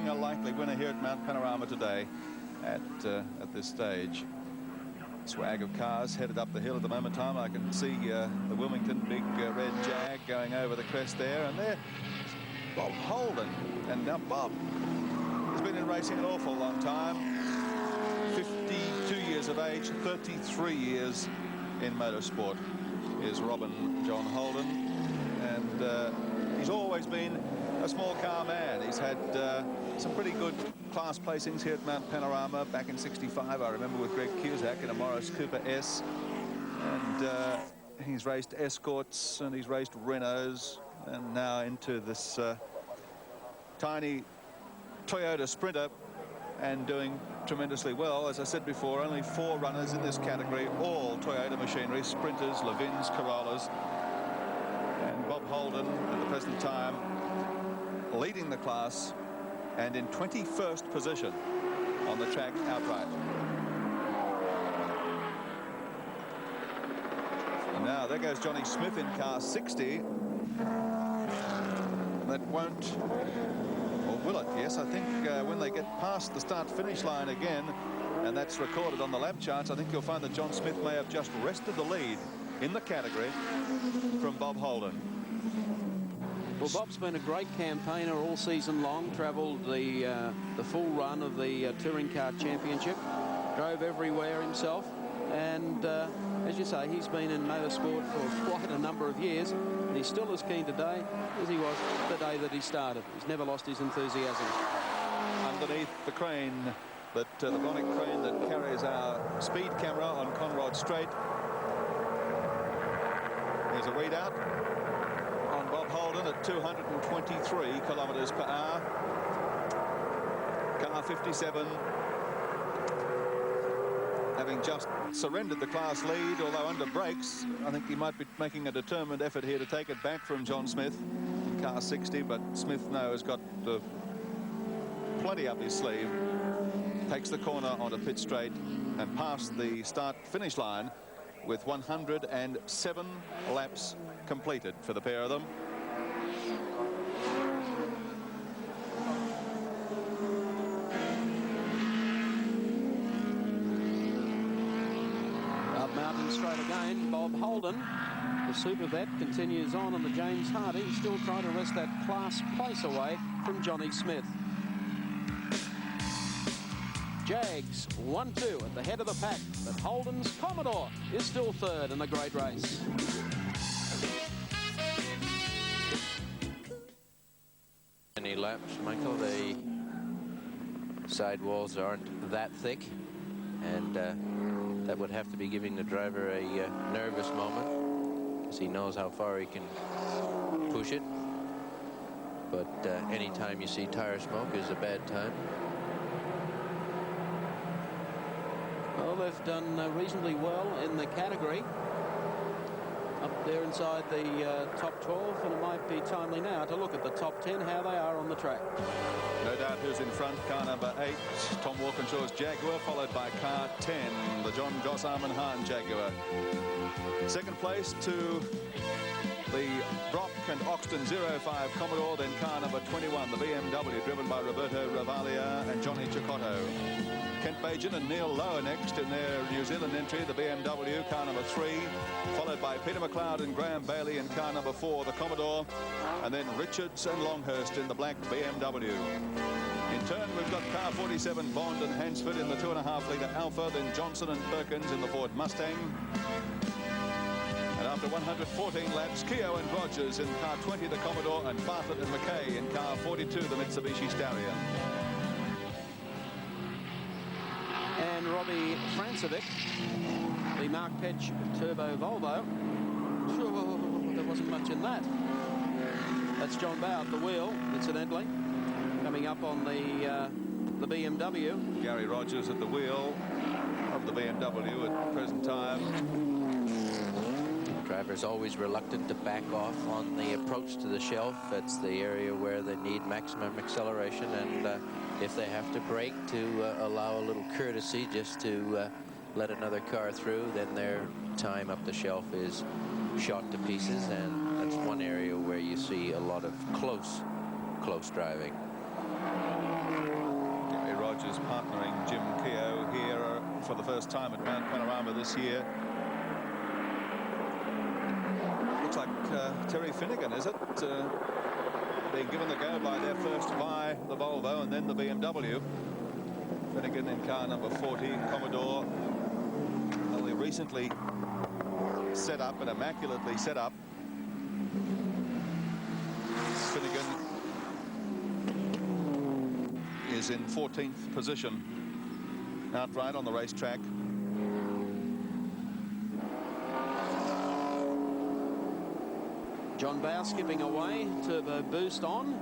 a likely winner here at Mount Panorama today at this stage. Swag of cars headed up the hill at the moment in time. I can see the Wilmington big red Jag going over the crest there, and there Bob Holden. And now Bob has been in racing an awful long time. 52 years of age, 33 years in motorsport is Robin John Holden, and he's always been a small car man. He's had some pretty good class placings here at Mount Panorama back in '65. I remember with Greg Cusack in a Morris Cooper S, and he's raced Escorts and he's raced Renaults, and now into this tiny Toyota Sprinter, and doing tremendously well. As I said before, only 4 runners in this category, all Toyota machinery, Sprinters, Levins, Corollas, and Bob Holden at the present time leading the class and in 21st position on the track outright. And now there goes Johnny Smith in car 60. That won't, or will it? Yes, I think when they get past the start-finish line again, and that's recorded on the lap charts, I think you'll find that John Smith may have just wrested the lead in the category from Bob Holden. Well, Bob's been a great campaigner all season long, travelled the full run of the Touring Car Championship, drove everywhere himself, and as you say, he's been in motorsport for quite a number of years, and he's still as keen today as he was the day that he started. He's never lost his enthusiasm. Underneath the crane, the bionic crane that carries our speed camera on Conrod Strait, there's a readout on Bob Holden at 223 kilometres per hour. Car 57 having just surrendered the class lead, although under brakes. I think he might be making a determined effort here to take it back from John Smith in car 60, but Smith now has got plenty up his sleeve. Takes the corner onto pit straight and past the start-finish line with 107 laps completed for the pair of them. Up Mountain Straight again, Bob Holden, the super vet, continues on the James Hardy, still trying to wrest that class place away from Johnny Smith. Jags 1-2 at the head of the pack, but Holden's Commodore is still third in the great race. Many laps, Michael. The sidewalls aren't that thick, and that would have to be giving the driver a nervous moment, because he knows how far he can push it. But any time you see tire smoke is a bad time. Well, they've done reasonably well in the category. Up there inside the top 12, and it might be timely now to look at the top 10, how they are on the track. No doubt who's in front. Car number 8, Tom Walkinshaw's Jaguar, followed by car 10, the John Goss Armin Hahn Jaguar. Second place to the Brock and Oxton 05 Commodore, then car number 21, the BMW, driven by Roberto Ravalia and Johnny Cicotto. Kent Bajan and Neil Lowe next in their New Zealand entry, the BMW, car number 3, followed by Peter McLeod and Graham Bailey in car number 4, the Commodore, and then Richards and Longhurst in the black BMW. In turn, we've got car 47, Bond and Hansford in the 2.5-litre Alpha, then Johnson and Perkins in the Ford Mustang. And after 114 laps, Keogh and Rogers in car 20, the Commodore, and Bartlett and McKay in car 42, the Mitsubishi Starion. And Robbie Francevic, the Mark Petch Turbo Volvo. Sure, there wasn't much in that. That's John Bowe at the wheel, incidentally, coming up on the BMW. Gary Rogers at the wheel of the BMW at the present time. Driver's always reluctant to back off on the approach to the shelf. It's the area where they need maximum acceleration, and if they have to brake to allow a little courtesy just to let another car through, then their time up the shelf is shot to pieces, and that's one area where you see a lot of close driving. for the first time at Mount Panorama this year. Looks like Terry Finnegan, is it? Being given the go by their first by the Volvo and then the BMW. Finnegan in car number 40, Commodore, only recently set up and immaculately set up. Finnegan is in 14th position outright on the racetrack. John Bow skipping away, turbo boost on,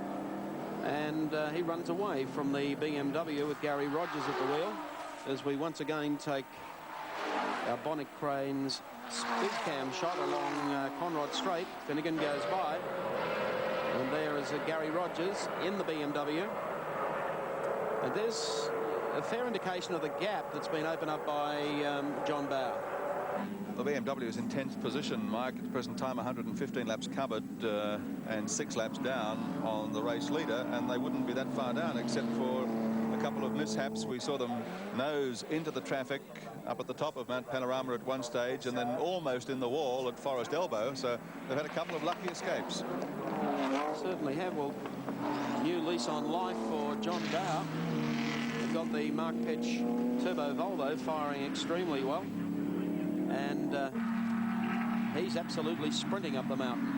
and he runs away from the BMW with Gary Rogers at the wheel as we once again take our Bonnet Crane's big cam shot along Conrod Straight. Finnegan goes by, and there is Gary Rogers in the BMW. And there's a fair indication of the gap that's been opened up by John Bow. The BMW is in 10th position, Mike, at the present time 115 laps covered and 6 laps down on the race leader, and they wouldn't be that far down except for a couple of mishaps. We saw them nose into the traffic up at the top of Mount Panorama at one stage and then almost in the wall at Forest Elbow, so they've had a couple of lucky escapes. Certainly have. Well, new lease on life for John Bow. They've got the Mark Petch turbo Volvo firing extremely well, and he's absolutely sprinting up the mountain.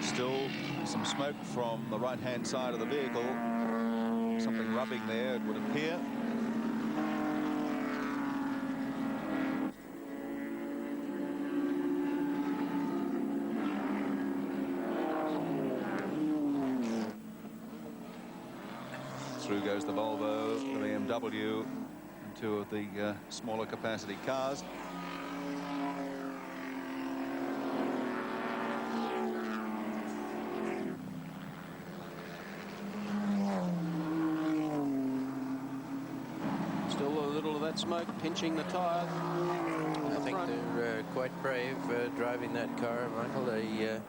Still some smoke from the right-hand side of the vehicle. Something rubbing there, it would appear. Through goes the Volvo, the BMW, and two of the smaller capacity cars. Still a little of that smoke pinching the tyre. I think they're quite brave driving that car, Michael. They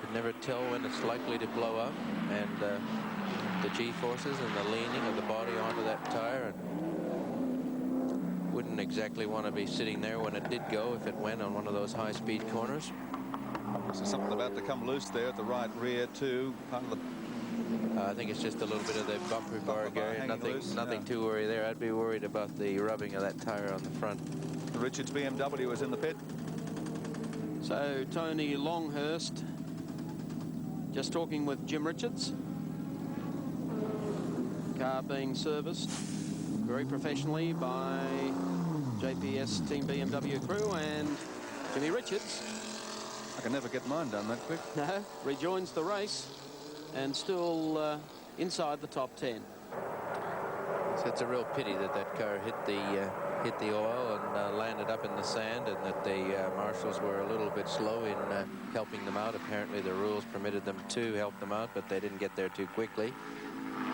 could never tell when it's likely to blow up, and the G-forces and the leaning of the body onto that tire, and wouldn't exactly want to be sitting there when it did go if it went on one of those high-speed corners. So something about to come loose there at the right rear too. Part of the I think it's just a little bit of the bumper bar, Gary. Nothing too worried there. I'd be worried about the rubbing of that tire on the front. Richards BMW is in the pit. So Tony Longhurst just talking with Jim Richards. Car being serviced very professionally by JPS Team BMW crew, and Jimmy Richards. I can never get mine done that quick. No, rejoins the race and still inside the top 10. So it's a real pity that that car hit the oil and landed up in the sand, and that the marshals were a little bit slow in helping them out. Apparently the rules permitted them to help them out, but they didn't get there too quickly.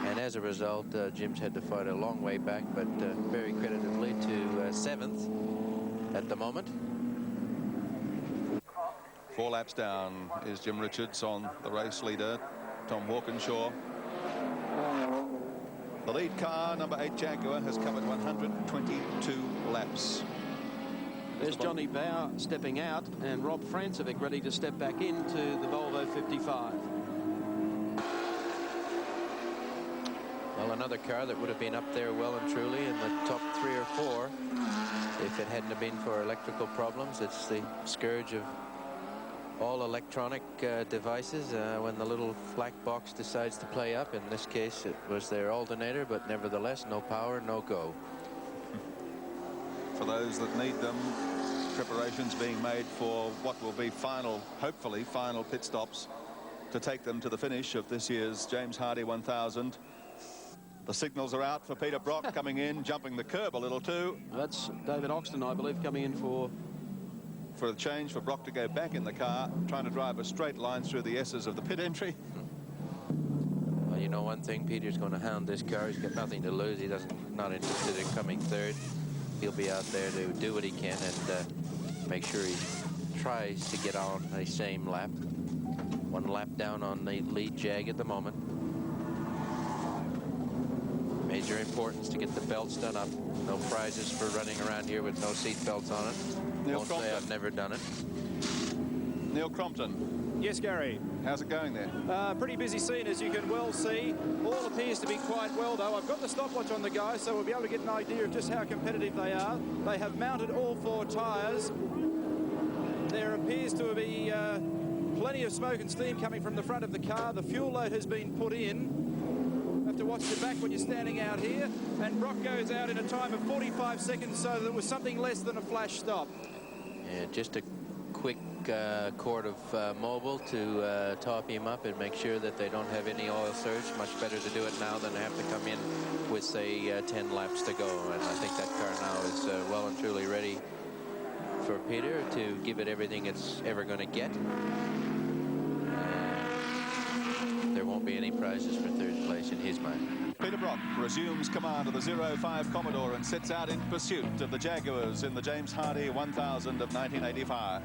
And as a result, Jim's had to fight a long way back, but very creditably to 7th at the moment. 4 laps down is Jim Richards on the race leader, Tom Walkinshaw. The lead car, number 8 Jaguar, has covered 122 laps. There's Johnny Bow stepping out, and Rob Francevic ready to step back into the Volvo 55. Well, another car that would have been up there well and truly in the top 3 or 4 if it hadn't have been for electrical problems. It's the scourge of all electronic devices when the little black box decides to play up. In this case, it was their alternator, but nevertheless, no power, no go. For those that need them, preparations being made for what will be hopefully final pit stops to take them to the finish of this year's James Hardie 1000. The signals are out for Peter Brock coming in, jumping the curb a little too. That's David Oxton, I believe, coming in for a change for Brock to go back in the car, trying to drive a straight line through the S's of the pit entry. Well, you know one thing, Peter's going to hound this car. He's got nothing to lose. Not interested in coming third. He'll be out there to do what he can and make sure he tries to get on the same lap. 1 lap down on the lead Jag at the moment. Major importance to get the belts done up. No prizes for running around here with no seat belts on it. Neil Won't say Crompton. I've never done it. Neil Crompton, Yes, Gary. how's it going there? Pretty busy scene, as you can well see. All appears to be quite well, though. I've got the stopwatch on the guys, so we'll be able to get an idea of just how competitive they are. They have mounted all 4 tyres. There appears to be plenty of smoke and steam coming from the front of the car. The fuel load has been put in. You have to watch your back when you're standing out here. And Brock goes out in a time of 45 seconds, so there was something less than a flash stop. Yeah, just a quick quart of Mobil to top him up and make sure that they don't have any oil surge. Much better to do it now than have to come in with, say, 10 laps to go. And I think that car now is well and truly ready for Peter to give it everything it's ever going to get. There won't be any prizes for 3rd place in his mind. Peter Brock resumes command of the 05 Commodore and sets out in pursuit of the Jaguars in the James Hardy 1000 of 1985.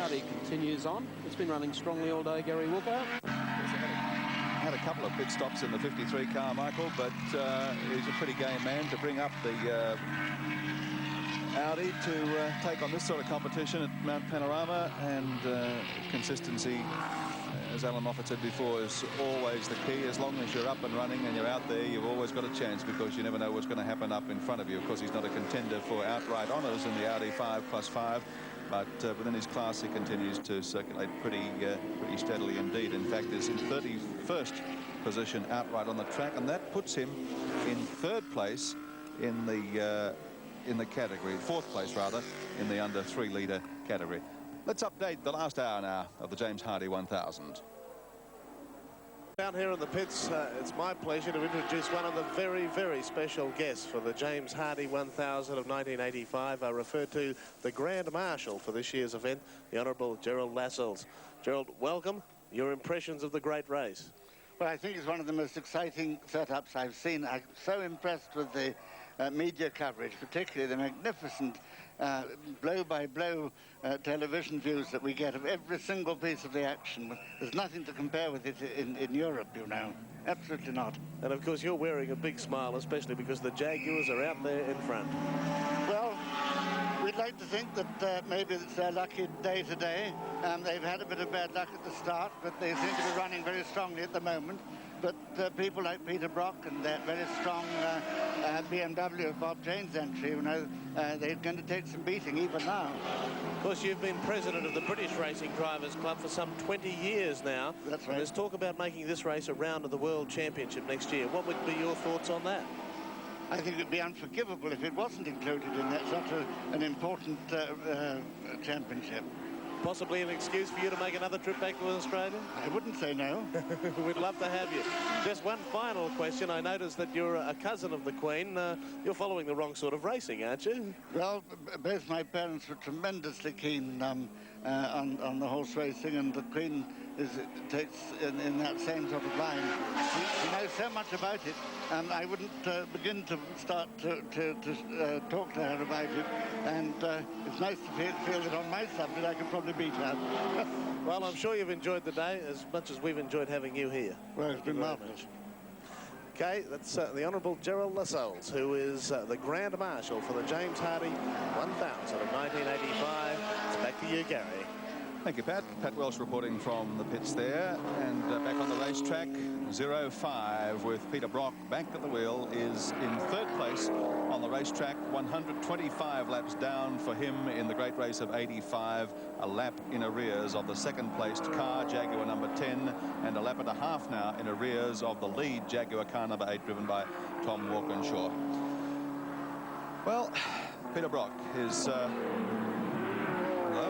Audi continues on. It's been running strongly all day, Gary Walker. Had a couple of pit stops in the 53 car, Michael, but he's a pretty game man to bring up the Audi to take on this sort of competition at Mount Panorama, and consistency, as Alan Moffat said before, is always the key. As long as you're up and running and you're out there, you've always got a chance, because you never know what's going to happen up in front of you. Of course, he's not a contender for outright honours in the Audi 5+5, but within his class he continues to circulate pretty steadily indeed. In fact, is in 31st position outright on the track, and that puts him in 3rd place in the category, 4th place rather, in the under 3 litre category. Let's update the last hour now of the James Hardy 1000. Down here in the pits, it's my pleasure to introduce one of the very, very special guests for the James Hardy 1000 of 1985. I refer to the Grand Marshal for this year's event, the Honourable Gerald Lascelles. Gerald, welcome. Your impressions of the great race? Well, I think it's one of the most exciting setups I've seen. I'm so impressed with the media coverage, particularly the magnificent blow-by-blow television views that we get of every single piece of the action. There's nothing to compare with it in Europe, you know. Absolutely not. And of course, you're wearing a big smile, especially because the Jaguars are out there in front. Well, we'd like to think that maybe it's their lucky day today. They've had a bit of bad luck at the start, but they seem to be running very strongly at the moment. But people like Peter Brock and that very strong BMW of Bob Jane's entry, you know, they're going to take some beating even now. Of course, you've been president of the British Racing Drivers Club for some 20 years now. That's right. And there's talk about making this race a round of the World Championship next year. What would be your thoughts on that? I think it would be unforgivable if it wasn't included in that such an important championship. Possibly an excuse for you to make another trip back to Australia? I wouldn't say no. We'd love to have you. Just one final question. I noticed that you're a cousin of the Queen. You're following the wrong sort of racing, aren't you? Well, both my parents were tremendously keen on the horse racing, and the Queen takes in that same sort of line. She knows so much about it, and I wouldn't begin to start to talk to her about it. And it's nice to feel that on my subject I can probably beat her. Well, I'm sure you've enjoyed the day as much as we've enjoyed having you here. Well, it's been marvellous. Okay, that's the Honourable Gerald Lascelles, who is the Grand Marshal for the James Hardy 1000 of 1985. It's back to you, Gary. Thank you, Pat. Pat Welsh reporting from the pits there. And back on the racetrack, 05 with Peter Brock back at the wheel is in 3rd place on the racetrack. 125 laps down for him in the great race of 85. A lap in arrears of the 2nd placed car, Jaguar number 10, and a lap and a half now in arrears of the lead Jaguar car number 8, driven by Tom Walkinshaw. Well, Peter Brock is...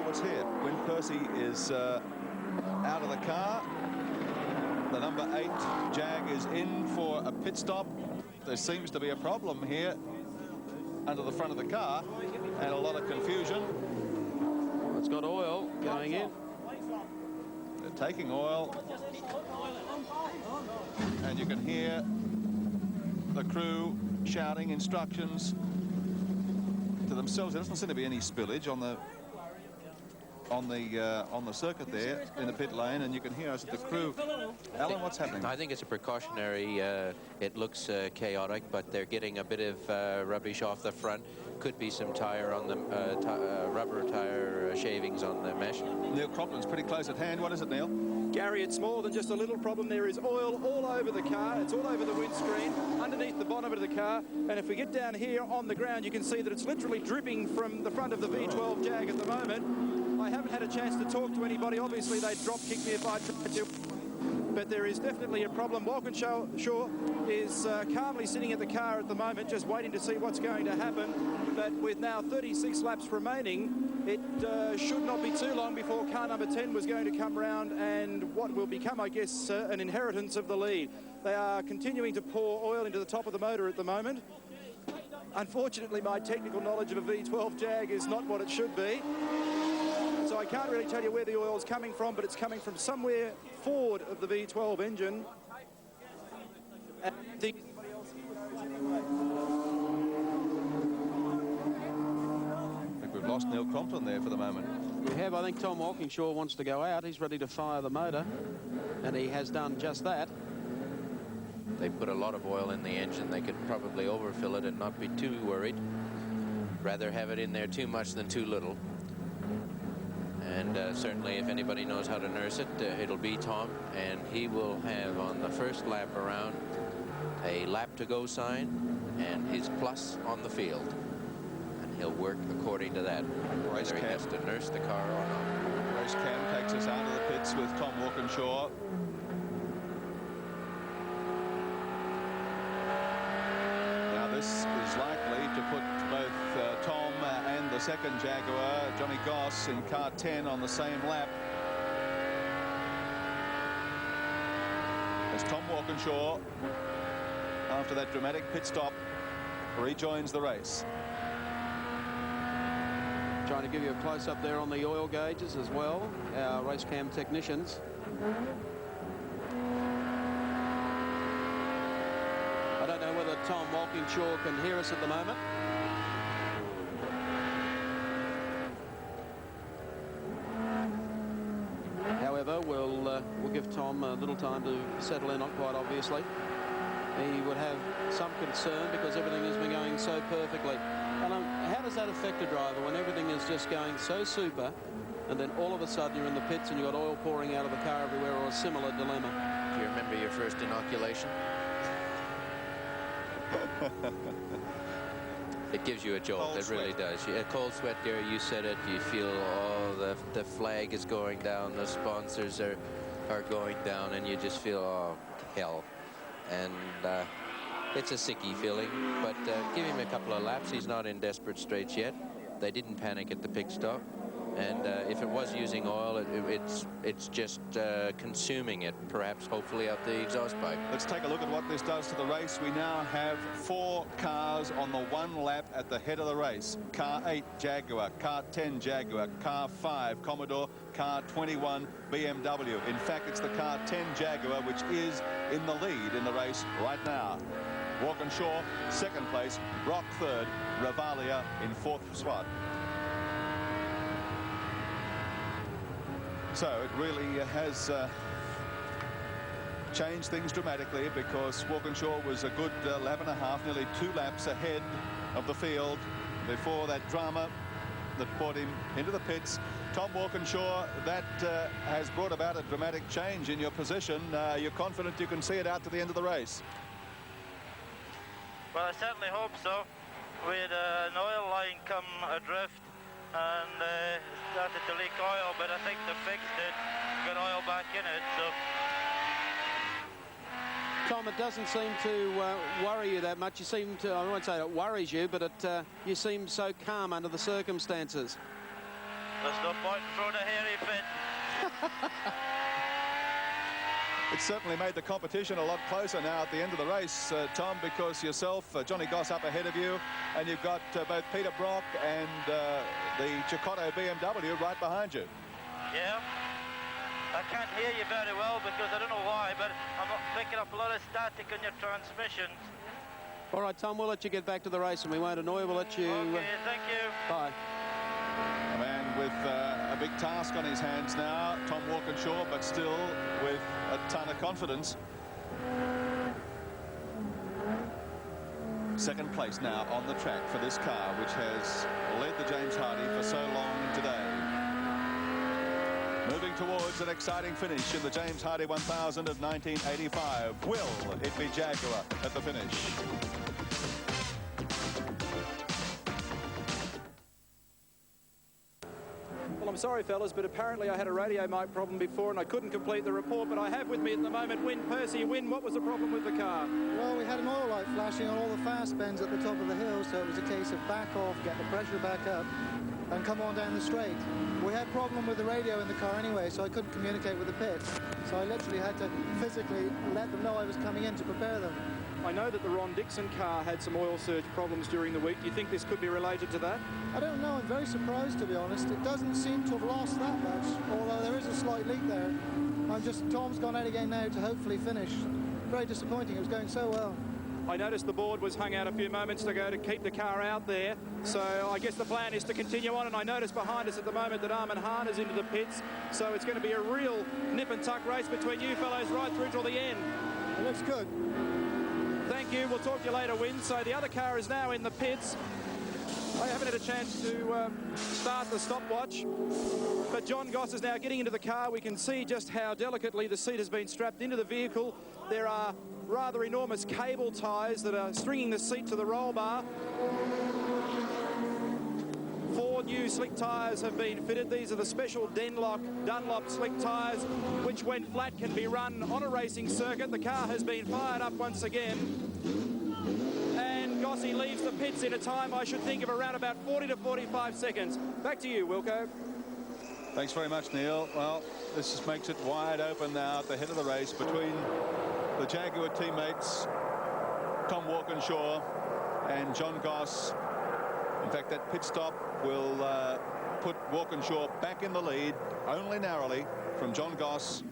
what's here? Win Percy is out of the car. The number 8 Jag is in for a pit stop. There seems to be a problem here under the front of the car, and a lot of confusion. It's got oil going in. They're taking oil, and you can hear the crew shouting instructions to themselves. There doesn't seem to be any spillage on the circuit there in the pit lane, and you can hear us at the crew. Alan, what's happening? I think it's a precautionary. It looks chaotic, but they're getting a bit of rubbish off the front. Could be some tire on the rubber tire shavings on the mesh. Neil Crompton's pretty close at hand. What is it, Neil? Gary, it's more than just a little problem. There is oil all over the car. It's all over the windscreen, underneath the bonnet of the car. And if we get down here on the ground, you can see that it's literally dripping from the front of the V12 Jag at the moment. I haven't had a chance to talk to anybody. Obviously, they'd drop kick me if I tried to. But there is definitely a problem. Walkinshaw is calmly sitting at the car at the moment, just waiting to see what's going to happen. But with now 36 laps remaining, it should not be too long before car number 10 was going to come round and what will become, I guess, an inheritance of the lead. They are continuing to pour oil into the top of the motor at the moment. Unfortunately, my technical knowledge of a V12 Jag is not what it should be. So I can't really tell you where the oil is coming from, but it's coming from somewhere forward of the V12 engine. And I think we've lost Neil Crompton there for the moment. We have. I think Tom Walkinshaw wants to go out. He's ready to fire the motor, and he has done just that. They put a lot of oil in the engine. They could probably overfill it and not be too worried. Rather have it in there too much than too little. And certainly, if anybody knows how to nurse it, it'll be Tom. And he will have, on the first lap around, a lap to go sign and his plus on the field. And he'll work according to that, whether he has to nurse the car or not. Race cam takes us out of the pits with Tom Walkinshaw. Now, this is likely to put both Tom and the second Jaguar, Johnny Goss, in car 10 on the same lap. As Tom Walkinshaw, after that dramatic pit stop, rejoins the race. Trying to give you a close-up there on the oil gauges as well, our race cam technicians. I don't know whether Tom Walkinshaw can hear us at the moment. However, we'll give Tom a little time to settle in, not quite obviously. He would have some concern because everything has been going so perfectly. And how does that affect a driver when everything is just going so super, and then all of a sudden you're in the pits and you've got oil pouring out of the car everywhere, or a similar dilemma? Do you remember your first inoculation? It gives you a jolt. Cold it really sweat. does. A cold sweat, Gary, you said it. You feel, oh, the flag is going down, the sponsors are going down, and you just feel, oh, hell. And it's a sicky feeling, but give him a couple of laps. He's not in desperate straits yet. They didn't panic at the pit stop. And if it was using oil, it's just consuming it, perhaps, hopefully, out the exhaust pipe. Let's take a look at what this does to the race. We now have 4 cars on the one lap at the head of the race. Car 8, Jaguar. Car 10, Jaguar. Car 5, Commodore. Car 21, BMW. In fact, it's the car 10 Jaguar which is in the lead in the race right now. Walkinshaw, second place. Brock, third. Ravalia in fourth spot. So it really has changed things dramatically, because Walkinshaw was a good lap and a half, nearly 2 laps ahead of the field before that drama that brought him into the pits. Tom Walkinshaw, that has brought about a dramatic change in your position. You're confident you can see it out to the end of the race? Well, I certainly hope so. We had an oil line come adrift and started to leak oil, but I think they fixed it, got oil back in it. So Tom, it doesn't seem to worry you that much. You seem to, I won't say it worries you, but you seem so calm under the circumstances. there's no point in throwing a hairy fit. It certainly made the competition a lot closer now at the end of the race, Tom, because yourself, Johnny Goss up ahead of you, and you've got both Peter Brock and the Chicotto BMW right behind you. Yeah. I can't hear you very well because I don't know why, but I'm not picking up a lot of static on your transmissions. All right, Tom, we'll let you get back to the race and we won't annoy you. We'll let you... Okay, thank you. Bye. A man with a big task on his hands now, Tom Walkinshaw, but still with a ton of confidence. Second place now on the track for this car, which has led the James Hardie for so long today. Moving towards an exciting finish in the James Hardie 1000 of 1985. Will it be Jaguar at the finish? Well, I'm sorry, fellas, but apparently I had a radio mic problem before and I couldn't complete the report, but I have with me at the moment Win Percy. Win, what was the problem with the car? Well, we had an oil light flashing on all the fast bends at the top of the hill, so it was a case of back off, get the pressure back up, and come on down the straight. We had a problem with the radio in the car anyway, so I couldn't communicate with the pit. So I literally had to physically let them know I was coming in to prepare them. I know that the Ron Dixon car had some oil surge problems during the week. Do you think this could be related to that? I don't know. I'm very surprised, to be honest. It doesn't seem to have lost that much, although there is a slight leak there. Tom's gone out again now to hopefully finish. Very disappointing. It was going so well. I noticed the board was hung out a few moments ago to keep the car out there. So I guess the plan is to continue on. And I notice behind us at the moment that Armin Hahn is into the pits. So it's going to be a real nip and tuck race between you fellows right through till the end. It looks good. Thank you. We'll talk to you later, Win. So the other car is now in the pits. I haven't had a chance to start the stopwatch, but John Goss is now getting into the car. We can see just how delicately the seat has been strapped into the vehicle. There are rather enormous cable ties that are stringing the seat to the roll bar. 4 new slick tyres have been fitted. These are the special Dunlop slick tyres, which when flat can be run on a racing circuit. The car has been fired up once again. And Gossie leaves the pits in a time, I should think, of around about 40 to 45 seconds. Back to you, Wilco. Thanks very much, Neil. Well, this just makes it wide open now at the head of the race between the Jaguar teammates, Tom Walkinshaw and John Goss. In fact, that pit stop will put Walkinshaw back in the lead, only narrowly, from John Goss.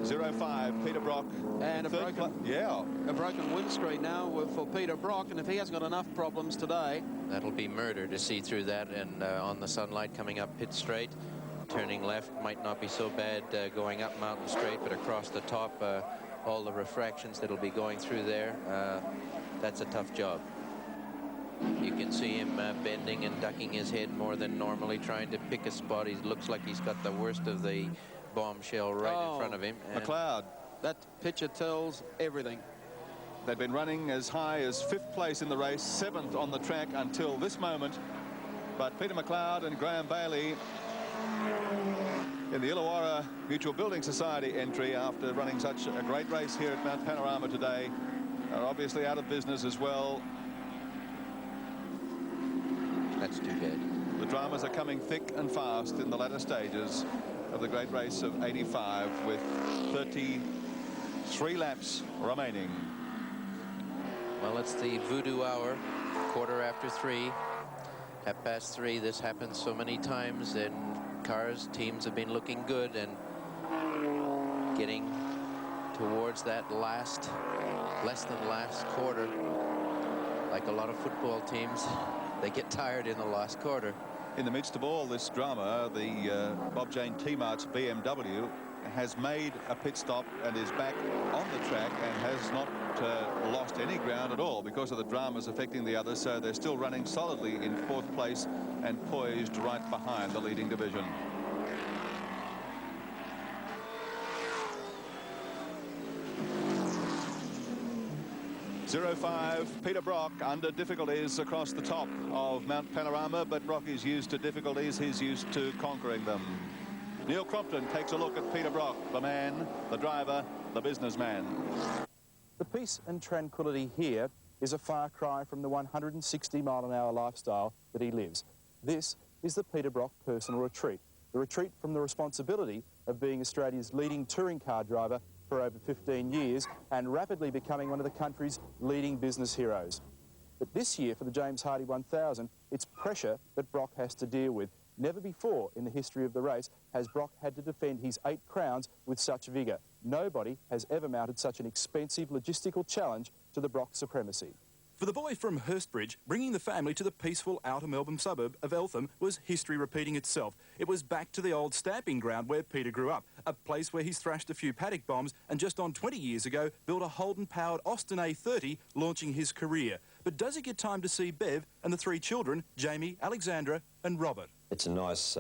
0-5, Peter Brock. And a broken windscreen now for Peter Brock, and if he hasn't got enough problems today... That'll be murder to see through that, and on the sunlight coming up pit straight. Turning left might not be so bad going up Mountain Straight, but across the top, all the refractions that'll be going through there, that's a tough job. You can see him bending and ducking his head more than normally, trying to pick a spot. He looks like he's got the worst of the bombshell right in front of him. McLeod. That picture tells everything. They've been running as high as 5th place in the race, 7th on the track until this moment. But Peter McLeod and Graham Bailey in the Illawarra Mutual Building Society entry after running such a great race here at Mount Panorama today are obviously out of business as well. That's too bad. The dramas are coming thick and fast in the latter stages of the great race of 85 with 33 laps remaining. Well, it's the voodoo hour, 3:15, 3:30. This happens so many times, and teams have been looking good and getting towards that less than last quarter. Like a lot of football teams, they get tired in the last quarter. In the midst of all this drama, the Bob Jane T-Mart's BMW has made a pit stop and is back on the track and has not lost any ground at all because of the dramas affecting the others. So they're still running solidly in 4th place and poised right behind the leading division. .05, Peter Brock under difficulties across the top of Mount Panorama, but Brock is used to difficulties. He's used to conquering them. Neil Crompton takes a look at Peter Brock, the man, the driver, the businessman. The peace and tranquility here is a far cry from the 160-mile-an-hour lifestyle that he lives. This is the Peter Brock personal retreat, the retreat from the responsibility of being Australia's leading touring car driver for over 15 years and rapidly becoming one of the country's leading business heroes. But this year for the James Hardie 1000, it's pressure that Brock has to deal with. Never before in the history of the race has Brock had to defend his 8 crowns with such vigour. Nobody has ever mounted such an expensive logistical challenge to the Brock supremacy. For the boy from Hurstbridge, bringing the family to the peaceful outer Melbourne suburb of Eltham was history repeating itself. It was back to the old stamping ground where Peter grew up, a place where he's thrashed a few paddock bombs and just on 20 years ago built a Holden-powered Austin A30, launching his career. But does he get time to see Bev and the three children, Jamie, Alexandra and Robert? It's a nice,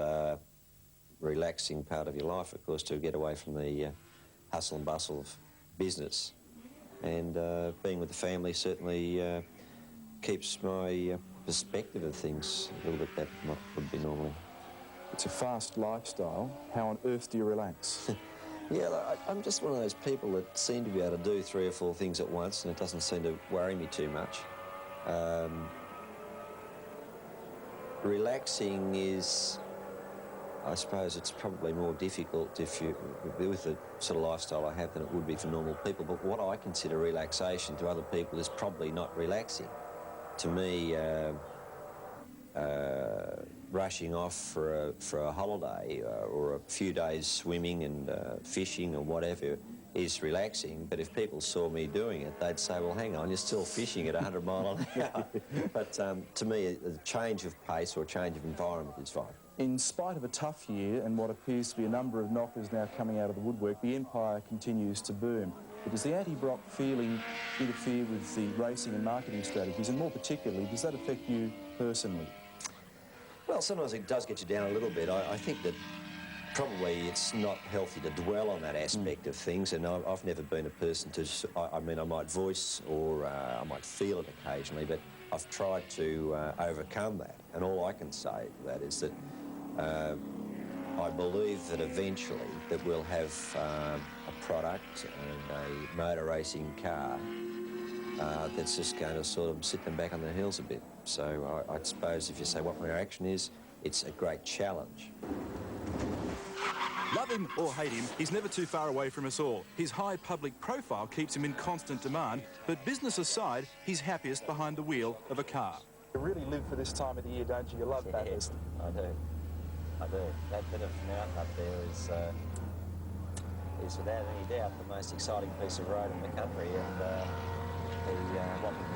relaxing part of your life, of course, to get away from the hustle and bustle of business. And being with the family certainly keeps my perspective of things a little bit better than what would be normally. It's a fast lifestyle. How on earth do you relax? Yeah, I'm just one of those people that seem to be able to do 3 or 4 things at once, and it doesn't seem to worry me too much. Relaxing is, I suppose it's probably more difficult if you, with the sort of lifestyle I have, than it would be for normal people. But what I consider relaxation to other people is probably not relaxing. To me, rushing off for a holiday or a few days swimming and fishing or whatever is relaxing. But if people saw me doing it, they'd say, well, hang on, you're still fishing at 100 miles an hour. But to me, a change of pace or a change of environment is fine. In spite of a tough year and what appears to be a number of knockers now coming out of the woodwork, the empire continues to boom. But does the anti-Brock feeling interfere with the racing and marketing strategies, and more particularly, does that affect you personally? Well, sometimes it does get you down a little bit. I think that probably it's not healthy to dwell on that aspect of things, and I've never been a person to... I mean, I might voice or I might feel it occasionally, but I've tried to overcome that. And all I can say to that is that I believe that eventually that we'll have a product and a motor racing car that's just going to sort of sit them back on the heels a bit. So I suppose if you say what my reaction is, it's a great challenge. Love him or hate him, he's never too far away from us all. His high public profile keeps him in constant demand, but business aside, he's happiest behind the wheel of a car. You really live for this time of the year, don't you? You love Bathurst. I do. I do. That bit of mountain up there is without any doubt the most exciting piece of road in the country, and the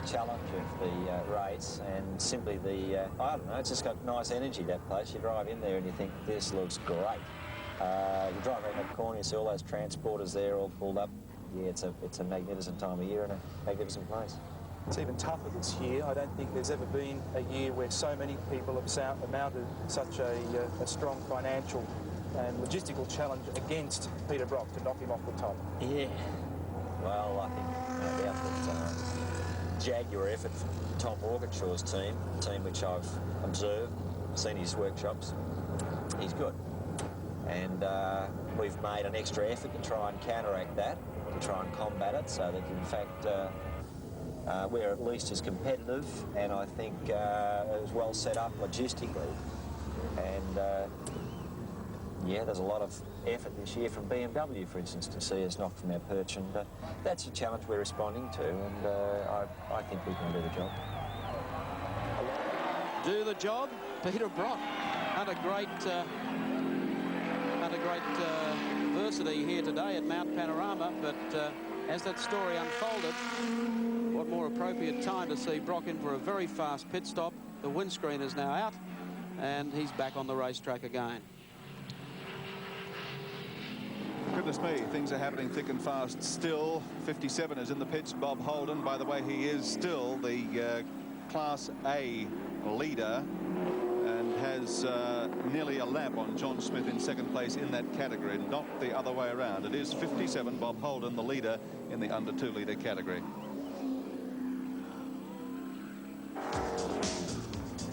challenge of the race, and simply the I don't know, it's just got nice energy, that place. You drive in there and you think this looks great. You drive around that corner, you see all those transporters there all pulled up. Yeah, it's a magnificent time of year and a magnificent place. It's even tougher this year. I don't think there's ever been a year where so many people have mounted such a strong financial and logistical challenge against Peter Brock to knock him off the top. Yeah. Well, I think no doubt that Jaguar effort from Tom Walkinshaw's team, a team which I've observed, seen his workshops, he's good. And we've made an extra effort to try and counteract that, to try and combat it, so that in fact we're at least as competitive, and I think as well set up logistically. And yeah, there's a lot of effort this year from BMW, for instance, to see us knocked from our perch, and that's a challenge we're responding to, and I think we can do the job. Do the job, Peter Brock. Had a great adversity here today at Mount Panorama, but as that story unfolded, what more appropriate time to see Brock in for a very fast pit stop. The windscreen is now out, and he's back on the racetrack again. Goodness me, things are happening thick and fast still. 57 is in the pits, Bob Holden. By the way, he is still the Class A leader and has nearly a lap on John Smith in second place in that category, not the other way around. It is 57, Bob Holden, the leader in the under 2 litre category.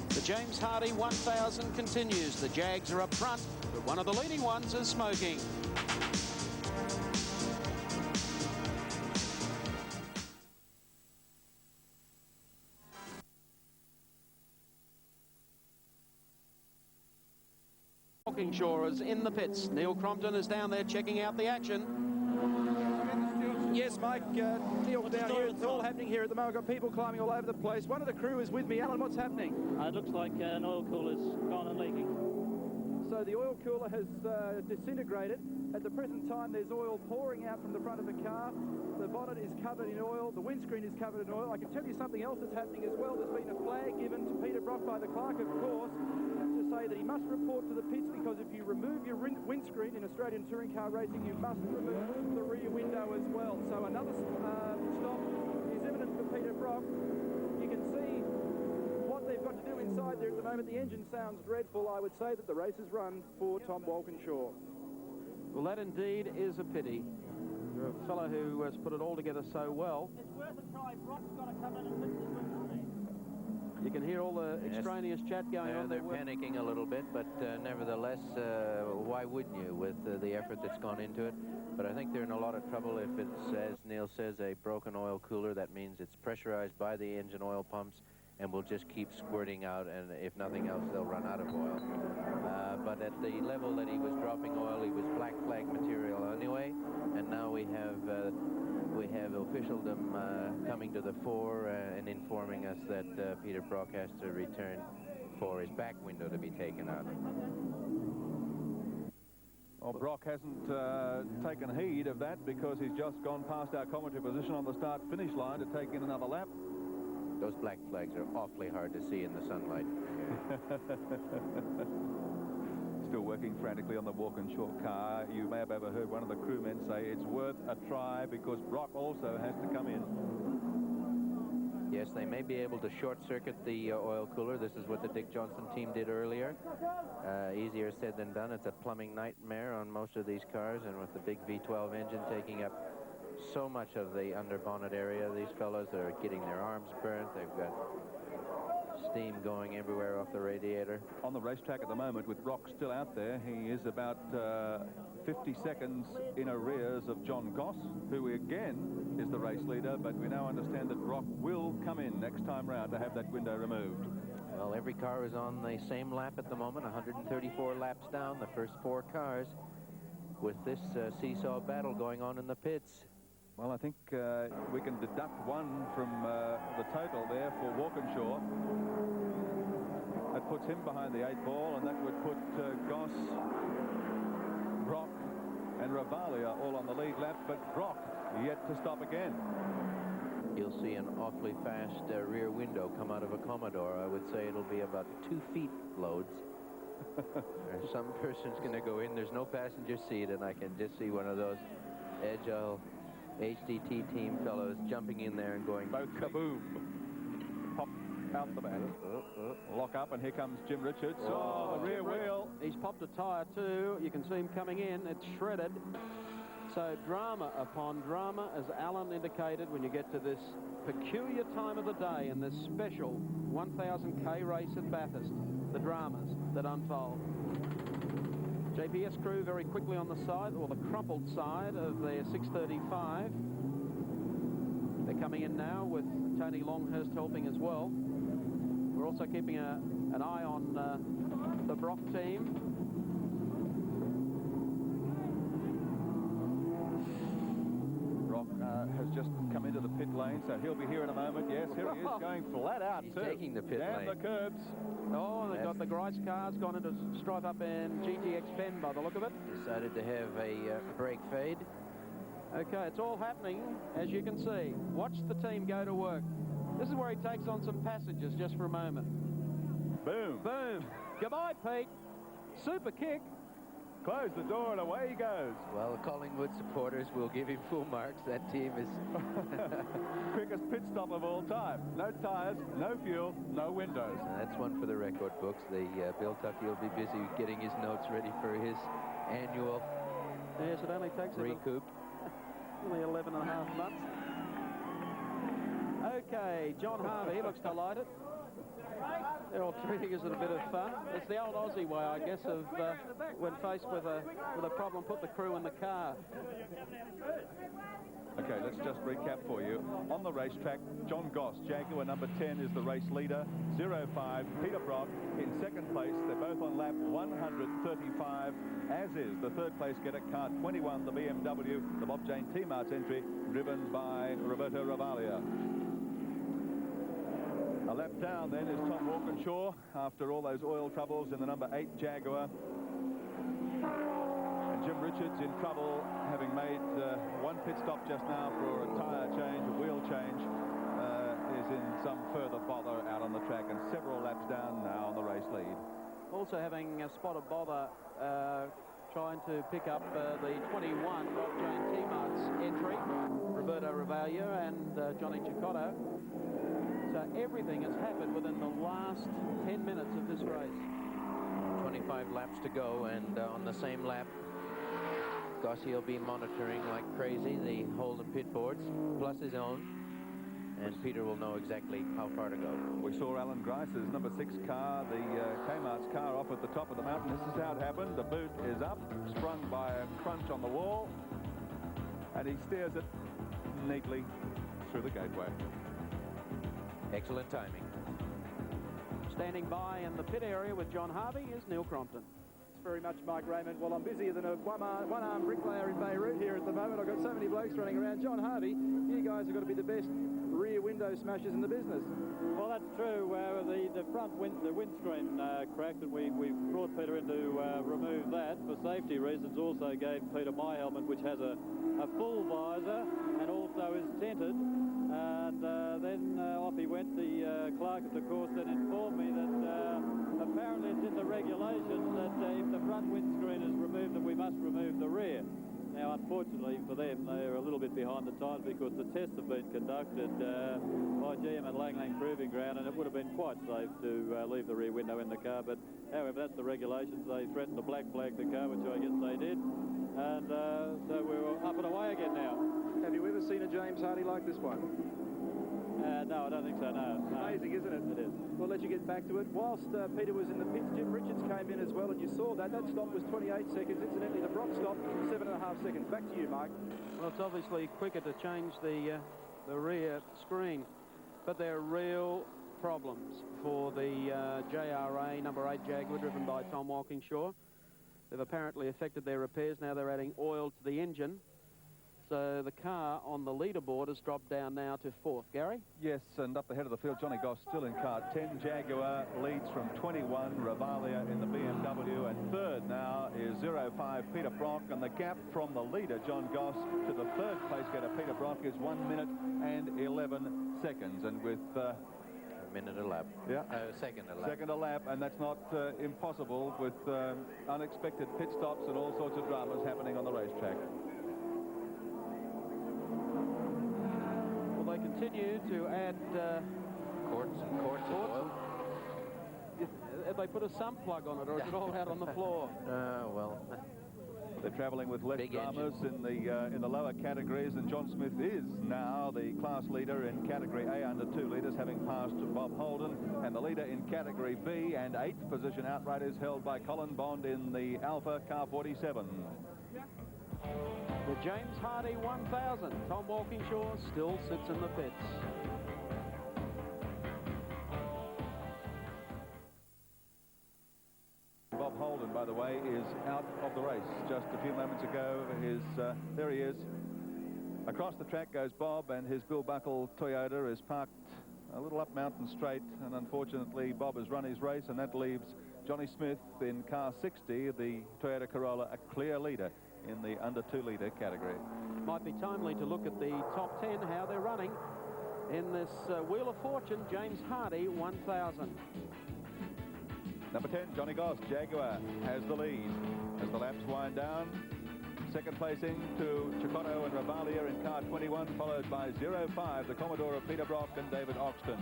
The James Hardy 1000 continues. The Jags are up front, but one of the leading ones is smoking. Walkinshaw is in the pits. Neil Crompton is down there checking out the action. Yes, Mike, Neil down here. It's all happening here at the moment. I've got people climbing all over the place. One of the crew is with me. Alan, what's happening? It looks like an oil cooler's gone and leaking. so the oil cooler has disintegrated. At the present time, there's oil pouring out from the front of the car. The bonnet is covered in oil. The windscreen is covered in oil. I can tell you something else that's happening as well. There's been a flag given to Peter Brock by the clerk, of course, to say that he must report to the pits, because if you remove your windscreen in Australian touring car racing, you must remove the rear window as well. So another stop is imminent for Peter Brock. You can see what they've got to do inside there at the moment. The engine sounds dreadful. I would say that the race is run for Tom Walkinshaw. Well, that indeed is a pity. You're a fellow who has put it all together so well. It's worth a try. Brock's got to come in and fix his windscreen. You can hear all the extraneous chat going on. They're panicking a little bit, but nevertheless, why wouldn't you with the effort that's gone into it? But I think they're in a lot of trouble if it's, as Neil says, a broken oil cooler. That means it's pressurized by the engine oil pumps and will just keep squirting out, and if nothing else, they'll run out of oil. But at the level that he was dropping oil, he was black flag material anyway, and now we have officialdom coming to the fore and informing us that Peter Brock has to return for his back window to be taken out. Well, Brock hasn't taken heed of that, because he's just gone past our commentary position on the start-finish line to take in another lap. Those black flags are awfully hard to see in the sunlight. Still working frantically on the Walkinshaw car. You may have overheard one of the crewmen say it's worth a try, because Brock also has to come in. Yes, they may be able to short-circuit the oil cooler. This is what the Dick Johnson team did earlier. Easier said than done. It's a plumbing nightmare on most of these cars, and with the big V12 engine taking up so much of the underbonnet area, these fellows are getting their arms burnt. They've got steam going everywhere off the radiator. On the racetrack at the moment, with Brock still out there, he is about 50 seconds in arrears of John Goss, who again is the race leader, but we now understand that Brock will come in next time round to have that window removed. Well, every car is on the same lap at the moment, 134 laps down, the first 4 cars, with this seesaw battle going on in the pits. Well, I think we can deduct 1 from the total there for Walkinshaw. That puts him behind the 8 ball, and that would put Goss, Brock and Ravalia all on the lead lap, but Brock yet to stop again. You'll see an awfully fast rear window come out of a Commodore. I would say it'll be about 2 feet loads. Some person's going to go in. There's no passenger seat, and I can just see one of those agile HDT team fellows jumping in there and going both kaboom. Pop out the back. Lock up, and here comes Jim Richards. Oh, the rear wheel. He's popped a tyre too. You can see him coming in. It's shredded. So drama upon drama, as Alan indicated, when you get to this peculiar time of the day in this special 1000k race at Bathurst, the dramas that unfold. JPS crew very quickly on the side, or the crumpled side of their 635. They're coming in now with Tony Longhurst helping as well. We're also keeping an eye on the Brock team. Brock has just come into the pit lane, so he'll be here in a moment. Yes, here he is, going flat out. He's too. taking the pit lane. Down the curbs. Oh, they've got the Grice cars gone into stripe up in GTX Pen by the look of it. Decided to have a brake fade. Okay, it's all happening, as you can see. Watch the team go to work. This is where he takes on some passengers just for a moment. Boom. Boom. Goodbye, Pete. Super kick. Close the door and away he goes. Well, Collingwood supporters will give him full marks. That team is... Quickest pit stop of all time. No tyres, no fuel, no windows. That's one for the record books. Bill Tuckey will be busy getting his notes ready for his annual Yes, it only takes recoup. Only 11 and a half months. Okay, John Harvey, he looks delighted. They're all treating us as a bit of fun. It's the old Aussie way, I guess, of when faced with a problem, put the crew in the car. Okay, let's just recap for you. On the racetrack, John Goss, Jaguar number 10, is the race leader. 05, Peter Brock in second place. They're both on lap 135, as is the third place getter, car 21, the BMW, the Bob Jane T-Mart's entry, driven by Roberto Ravalia. A lap down then is Tom Walkinshaw after all those oil troubles in the number 8 Jaguar. Jim Richards in trouble, having made one pit stop just now for a tyre change, a wheel change, is in some further bother out on the track and several laps down now on the race lead. Also having a spot of bother trying to pick up the 21 Bob Jane T-Mart's entry, Roberto Ravalia and Johnny Cicotto. So everything has happened within the last 10 minutes of this race. 25 laps to go, and on the same lap, Gossi will be monitoring like crazy the Holden pit boards, plus his own, and Peter will know exactly how far to go. We saw Alan Grice's number 6 car, the Kmart's car, off at the top of the mountain. This is how it happened. The boot is up, sprung by a crunch on the wall, and he steers it neatly through the gateway. Excellent timing. Standing by in the pit area with John Harvey is Neil Crompton. Very much, Mike Raymond. Well, I'm busier than a one-armed bricklayer in Beirut here at the moment. I've got so many blokes running around. John Harvey, you guys have got to be the best rear window smashers in the business. Well, that's true. The front windscreen cracked, and we brought Peter in to remove that for safety reasons. Also gave Peter my helmet, which has a full visor and also is tinted. And then off he went. The clerk at the course then informed me that apparently it's in the regulations that if the front windscreen is removed, that we must remove the rear. Now, unfortunately for them, they're a little bit behind the times because the tests have been conducted by GM at Lang Lang Proving Ground, and it would have been quite safe to leave the rear window in the car. But, however, that's the regulations. They threatened to black flag the car, which I guess they did. And so we're up and away again now. Have you ever seen a James Hardy like this one? No, I don't think so, no. Amazing, isn't it? It is. We'll let you get back to it. Whilst Peter was in the pits, Jim Richards came in as well, and you saw that. That stop was 28 seconds. Incidentally, the Brock stop, 7.5 seconds. Back to you, Mike. Well, it's obviously quicker to change the rear screen, but there are real problems for the JRA number 8 Jaguar driven by Tom Walkingshaw. They've apparently affected their repairs. Now they're adding oil to the engine. So the car on the leaderboard has dropped down now to 4th. Gary? Yes, and up the head of the field, Johnny Goss still in car 10. Jaguar leads from 21, Ravalia in the BMW, and 3rd now is 05 Peter Brock, and the gap from the leader, John Goss, to the 3rd place getter, Peter Brock, is 1 minute and 11 seconds, and with... a minute a lap. Yeah. Second a lap. Second a lap, and that's not impossible with unexpected pit stops and all sorts of dramas happening on the racetrack. Well, they continue to add quarts and quarts of oil. Have they put a sump plug on it, or is it all out on the floor? Well, they're travelling with less dramas in the lower categories, and John Smith is now the class leader in category A under 2 litres, having passed Bob Holden, and the leader in category B, and 8th position outright is held by Colin Bond in the Alpha Car 47. The James Hardy 1000. Tom Walkingshaw still sits in the pits. Bob Holden, by the way, is out of the race. Just a few moments ago, there he is. Across the track goes Bob, and his Bill Buckle Toyota is parked a little up Mountain Straight, and unfortunately Bob has run his race, and that leaves Johnny Smith in car 60, the Toyota Corolla, a clear leader in the under 2 litre category. Might be timely to look at the top 10, how they're running in this Wheel of Fortune James Hardy 1000. Number 10, Johnny Goss, Jaguar, has the lead as the laps wind down. Second placing to Cicotto and Ravalia in car 21, followed by 05, the Commodore of Peter Brock and David Oxton.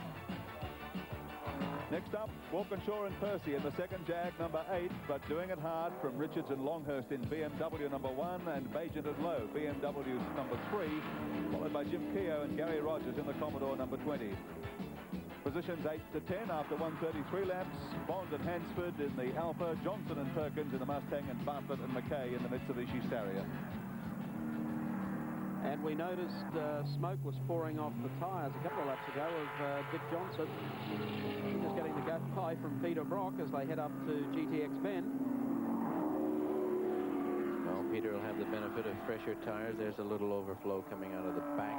Next up, Walkinshaw and Percy in the second Jag, number 8, but doing it hard from Richards and Longhurst in BMW number 1, and Bagent and Lowe, BMW number 3, followed by Jim Keogh and Gary Rogers in the Commodore number 20. Positions 8 to 10 after 133 laps. Bond and Hansford in the Alpha, Johnson and Perkins in the Mustang, and Bartlett and McKay in the Mitsubishi Starrier. And we noticed smoke was pouring off the tyres a couple of laps ago of Dick Johnson. Just getting the go by from Peter Brock as they head up to GTX Bend. Well, Peter will have the benefit of fresher tyres. There's a little overflow coming out of the back.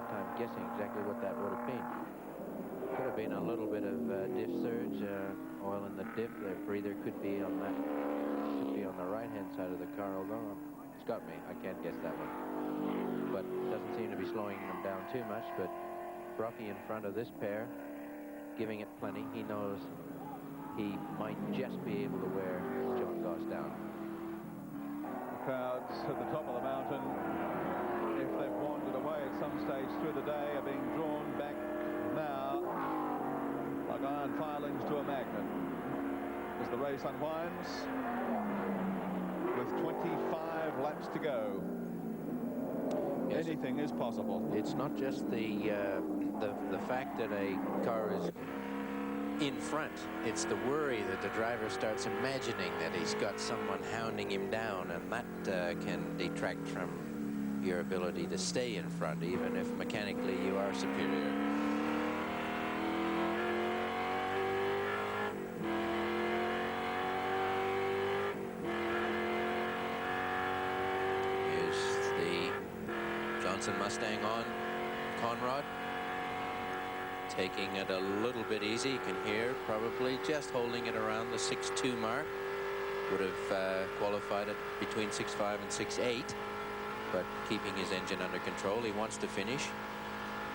I'm guessing exactly what that would have been. Could have been a little bit of diff surge, oil in the diff. The breather could be on that, should be on the right right-hand side of the car, although it's got me. I can't guess that one. But doesn't seem to be slowing them down too much. But Brocky in front of this pair, giving it plenty. He knows he might just be able to wear John Goss down. The crowds at the top of the mountain, if they've wandered away at some stage through the day, are being drawn back now like iron filings to a magnet as the race unwinds with 25 laps to go. Yes, anything is possible. It's not just the fact that a car is in front. It's the worry that the driver starts imagining that he's got someone hounding him down, and that can detract from your ability to stay in front, even if mechanically you are superior. Here's the Johnson Mustang on Conrad, taking it a little bit easy. You can hear probably just holding it around the 6.2 mark. Would have qualified it between 6.5 and 6.8, but keeping his engine under control. He wants to finish,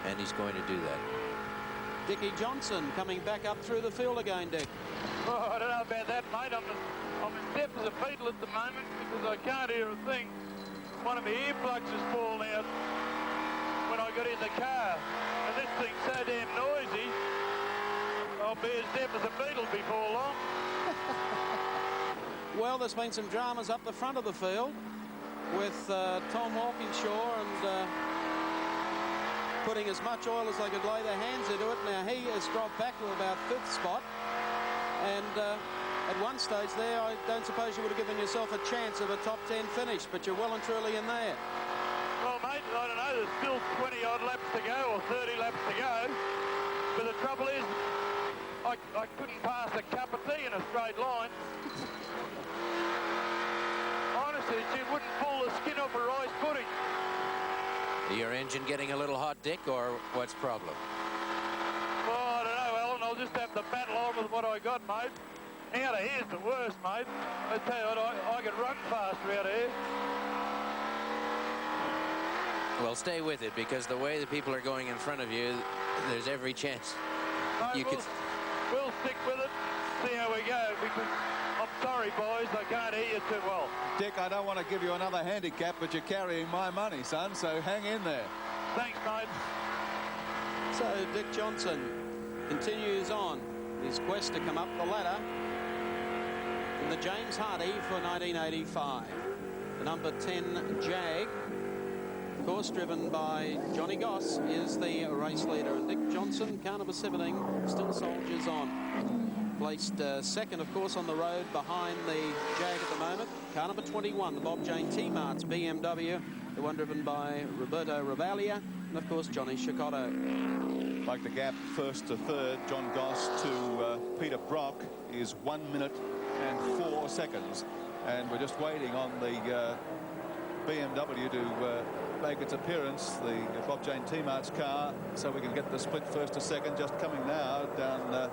and he's going to do that. Dickie Johnson coming back up through the field again, Dick. Oh, I don't know about that, mate. I'm as deaf as a beetle at the moment because I can't hear a thing. One of my earplugs has fallen out when I got in the car. And this thing's so damn noisy, I'll be as deaf as a beetle before long. Well, there's been some dramas up the front of the field with Tom Hawkinshaw and putting as much oil as they could lay their hands into it. Now he has dropped back to about 5th spot, and at one stage there, I don't suppose you would have given yourself a chance of a top 10 finish, but you're well and truly in there. Well, mate, I don't know, there's still 20-odd laps to go, or 30 laps to go. But the trouble is, I couldn't pass a cup of tea in a straight line. Honestly, she wouldn't pull the skin off a rice pudding. Your engine getting a little hot, Dick, or what's the problem? Well, I don't know, Alan. I'll just have to battle on with what I got, mate. Out of here's the worst, mate. I tell you what, I could run faster out of here. Well, stay with it, because the way the people are going in front of you, there's every chance No, we'll stick with it, see how we go, because I'm sorry, boys, I can't hear you too well. Dick, I don't want to give you another handicap, but you're carrying my money, son, so hang in there. Thanks, mate. So Dick Johnson continues on his quest to come up the ladder in the James Hardy for 1985. The number 10 Jag, of course, driven by Johnny Goss, is the race leader. And Dick Johnson, car number 17, still soldiers on. Placed second, of course, on the road behind the Jag at the moment. Car number 21, the Bob Jane T-Mart's BMW, the one driven by Roberto Ravaglia, and, of course, Johnny Cicotto. Like the gap first to third, John Goss to Peter Brock is 1 minute and 4 seconds. And we're just waiting on the BMW to make its appearance, the Bob Jane T-Mart's car, so we can get the split first to second. Just coming now down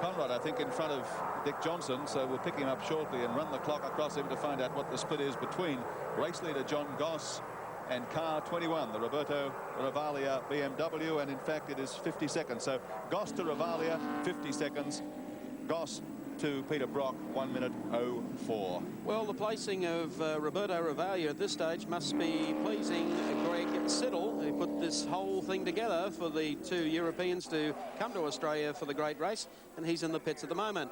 Conrad, I think, in front of Dick Johnson, so we'll pick him up shortly and run the clock across him to find out what the split is between race leader John Goss and car 21, the Roberto Ravaglia BMW, and in fact it is 50 seconds. So Goss to Ravaglia, 50 seconds. Goss to Peter Brock, 1 minute 04. Well, the placing of Roberto Ravaglia at this stage must be pleasing Greg Siddle, who put this whole thing together for the two Europeans to come to Australia for the great race, and he's in the pits at the moment.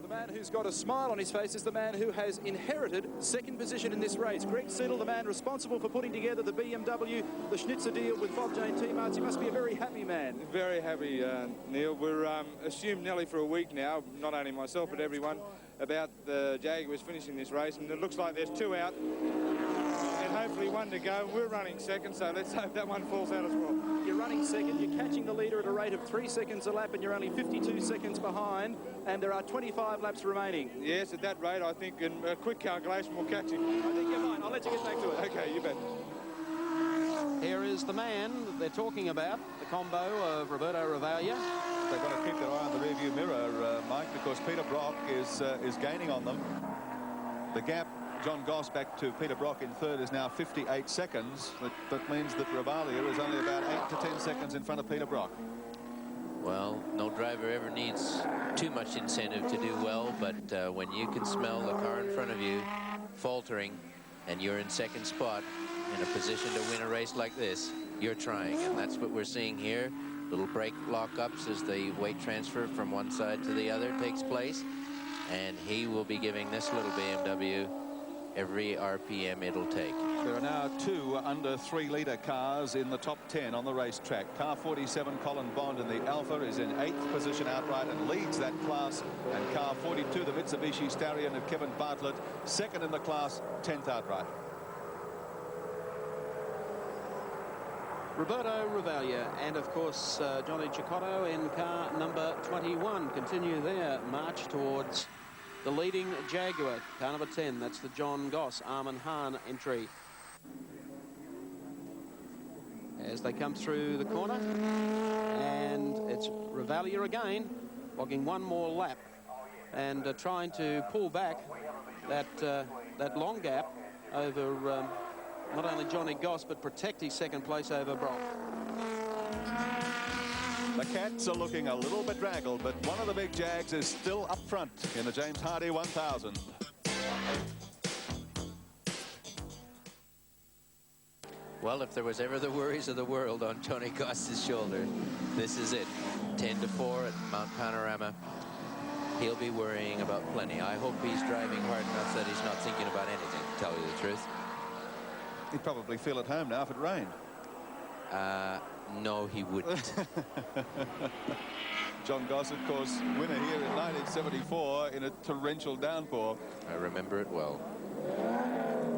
The man who's got a smile on his face is the man who has inherited second position in this race. Greg Siddle, the man responsible for putting together the BMW, the Schnitzer deal with Bob Jane T-Mart's. He must be a very happy man. Very happy, Neil. We're assumed nearly for a week now, not only myself but everyone, about the Jaguars finishing this race, and it looks like there's two out and hopefully one to go. We're running second, so let's hope that one falls out as well. You're running second, you're catching the leader at a rate of 3 seconds a lap, and you're only 52 seconds behind, and there are 25 laps remaining. Yes, at that rate, I think in a quick calculation we'll catch him. I think you're fine. I'll let you get back to it. Okay, you bet. Here is the man that they're talking about, the combo of Roberto Ravaglia. They've got to keep their eye on the rearview mirror, Mike, because Peter Brock is gaining on them. The gap, John Goss back to Peter Brock in third, is now 58 seconds. That means that Ravaglia is only about 8 to 10 seconds in front of Peter Brock. Well, no driver ever needs too much incentive to do well, but when you can smell the car in front of you faltering and you're in second spot in a position to win a race like this, you're trying, and that's what we're seeing here. Little brake lockups as the weight transfer from one side to the other takes place, and he will be giving this little BMW every RPM it'll take. There are now 2 under 3-litre cars in the top 10 on the racetrack. Car 47, Colin Bond in the Alpha, is in 8th position outright and leads that class. And car 42, the Mitsubishi Starion of Kevin Bartlett, second in the class, 10th outright. Roberto Ravaglia and, of course, Johnny Cicotto in car number 21 continue their march towards the leading Jaguar. Car number 10, that's the John Goss, Armin Hahn entry. As they come through the corner, and it's Ravaglia again, logging one more lap and trying to pull back that long gap over not only Johnny Goss, but protect his second place over Brock. The Cats are looking a little bit draggled, but one of the big Jags is still up front in the James Hardy 1000. Well, if there was ever the worries of the world on Johnny Goss's shoulder, this is it. 10-4 at Mount Panorama. He'll be worrying about plenty. I hope he's driving hard enough that he's not thinking about anything, to tell you the truth. He'd probably feel at home now if it rained. No, he wouldn't. John Goss, of course, winner here in 1974 in a torrential downpour. I remember it well.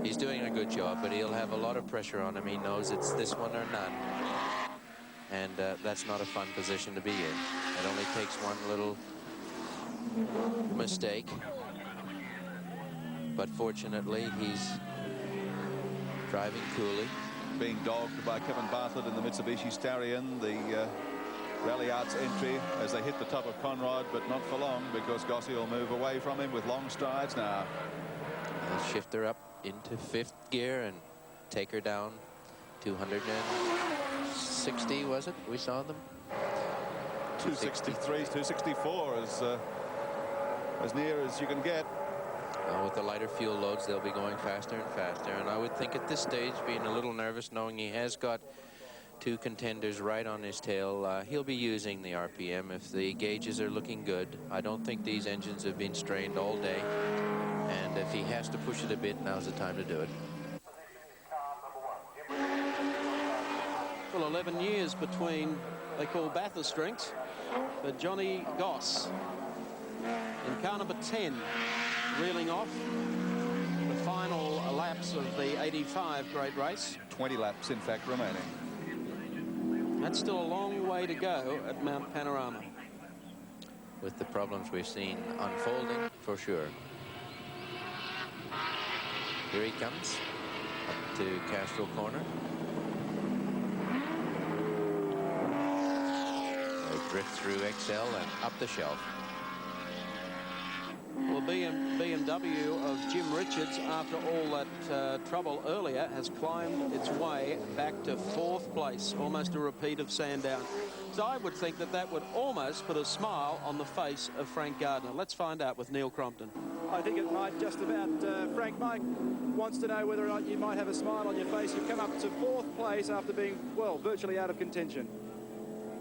He's doing a good job, but he'll have a lot of pressure on him. He knows it's this one or none. And that's not a fun position to be in. It only takes one little mistake. But fortunately, he's driving coolly. Being dogged by Kevin Bartlett in the Mitsubishi Starion, the Rally Arts entry as they hit the top of Conrad, but not for long, because Gossi will move away from him with long strides now. They'll shift her up into 5th gear and take her down 260, was it? We saw them. 263, 264 as near as you can get. With the lighter fuel loads, they'll be going faster and faster. And I would think at this stage, being a little nervous, knowing he has got 2 contenders right on his tail, he'll be using the RPM if the gauges are looking good. I don't think these engines have been strained all day. And if he has to push it a bit, now's the time to do it. Well, 11 years between, they call Bathurst drinks, but Johnny Goss in car number 10, reeling off the final laps of the 85 grade race. 20 laps, in fact, remaining. That's still a long way to go at Mount Panorama. With the problems we've seen unfolding, for sure. Here he comes up to Castro Corner. They drift through XL and up the shelf. Well, BMW of Jim Richards, after all that trouble earlier, has climbed its way back to 4th place, almost a repeat of Sandown. So I would think that that would almost put a smile on the face of Frank Gardner. Let's find out with Neil Crompton. I think it might just about. Frank, Mike wants to know whether or not you might have a smile on your face. You've come up to 4th place after being, well, virtually out of contention.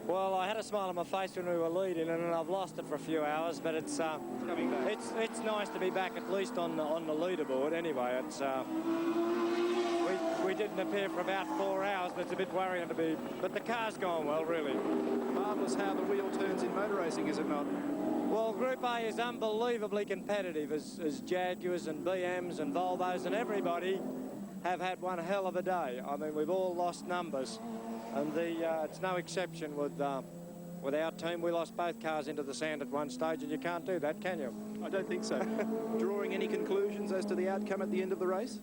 Well, I had a smile on my face when we were leading, and I've lost it for a few hours. But it's coming back. It's nice to be back at least on the leaderboard. Anyway, it's we didn't appear for about 4 hours, but it's a bit worrying to be. But the car's going well, really. Marvellous how the wheel turns in motor racing, is it not? Well, Group A is unbelievably competitive, as Jaguars and BMs and Volvos and everybody have had one hell of a day. I mean, we've all lost numbers. And it's no exception with our team. We lost both cars into the sand at one stage, and you can't do that, can you? I don't think so. Drawing any conclusions as to the outcome at the end of the race?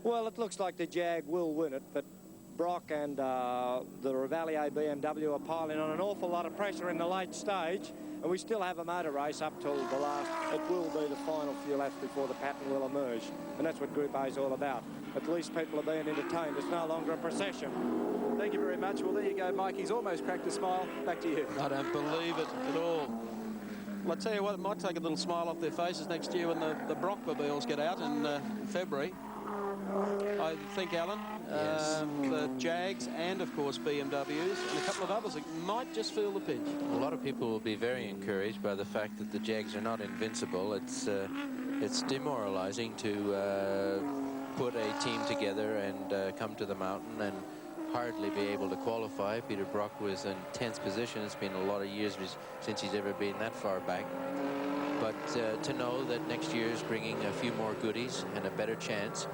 Well, it looks like the Jag will win it, but Brock and the Revalier BMW are piling on an awful lot of pressure in the late stage, and we still have a motor race up till the last. It will be the final few laps before the pattern will emerge, and that's what Group A is all about. At least people are being entertained. It's no longer a procession. Thank you very much. Well, there you go, Mike. He's almost cracked a smile. Back to you. I don't believe it at all. Well, I tell you what, it might take a little smile off their faces next year when the Brockmobiles get out in February. I think, Alan, Yes. the Jags and, of course, BMWs and a couple of others that might just feel the pinch. A lot of people will be very encouraged by the fact that the Jags are not invincible. It's demoralizing to put a team together and come to the mountain and hardly be able to qualify. Peter Brock was in 10th position. It's been a lot of years since he's ever been that far back. But to know that next year is bringing a few more goodies and a better chance.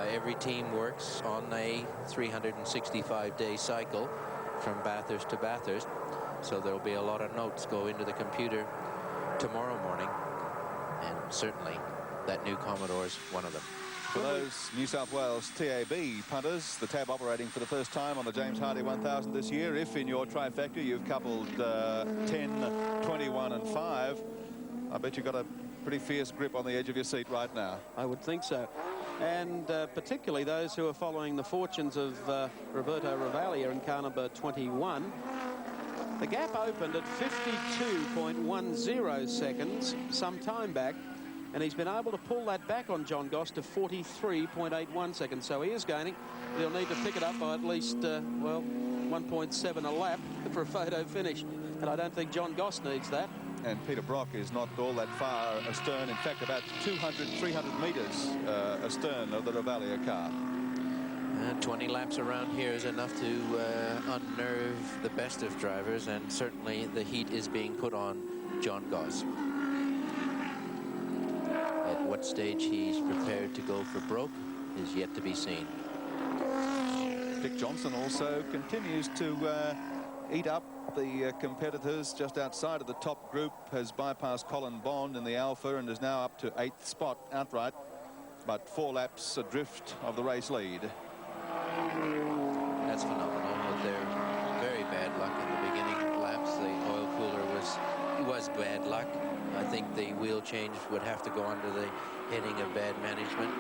Every team works on a 365-day cycle from Bathurst to Bathurst. So there'll be a lot of notes go into the computer tomorrow morning. And certainly that new Commodore is one of them. For those New South Wales TAB punters, the tab operating for the first time on the James Hardie 1000 this year. If in your trifecta you've coupled 10, 21 and 5, I bet you've got a pretty fierce grip on the edge of your seat right now. I would think so. And particularly those who are following the fortunes of Roberto Revalier in car number 21. The gap opened at 52.10 seconds some time back, and he's been able to pull that back on John Goss to 43.81 seconds. So he is gaining. He'll need to pick it up by at least, well, 1.7 a lap for a photo finish. And I don't think John Goss needs that. And Peter Brock is not all that far astern. In fact, about 200, 300 metres astern of the Revalier car. 20 laps around here is enough to unnerve the best of drivers, and certainly the heat is being put on John Goss. At what stage he's prepared to go for broke is yet to be seen. Dick Johnson also continues to eat up the competitors just outside of the top group, has bypassed Colin Bond in the Alpha and is now up to 8th spot outright, but 4 laps adrift of the race lead. That's phenomenal. With their very bad luck in the beginning laps, the oil cooler was bad luck. I think the wheel change would have to go under the heading of bad management.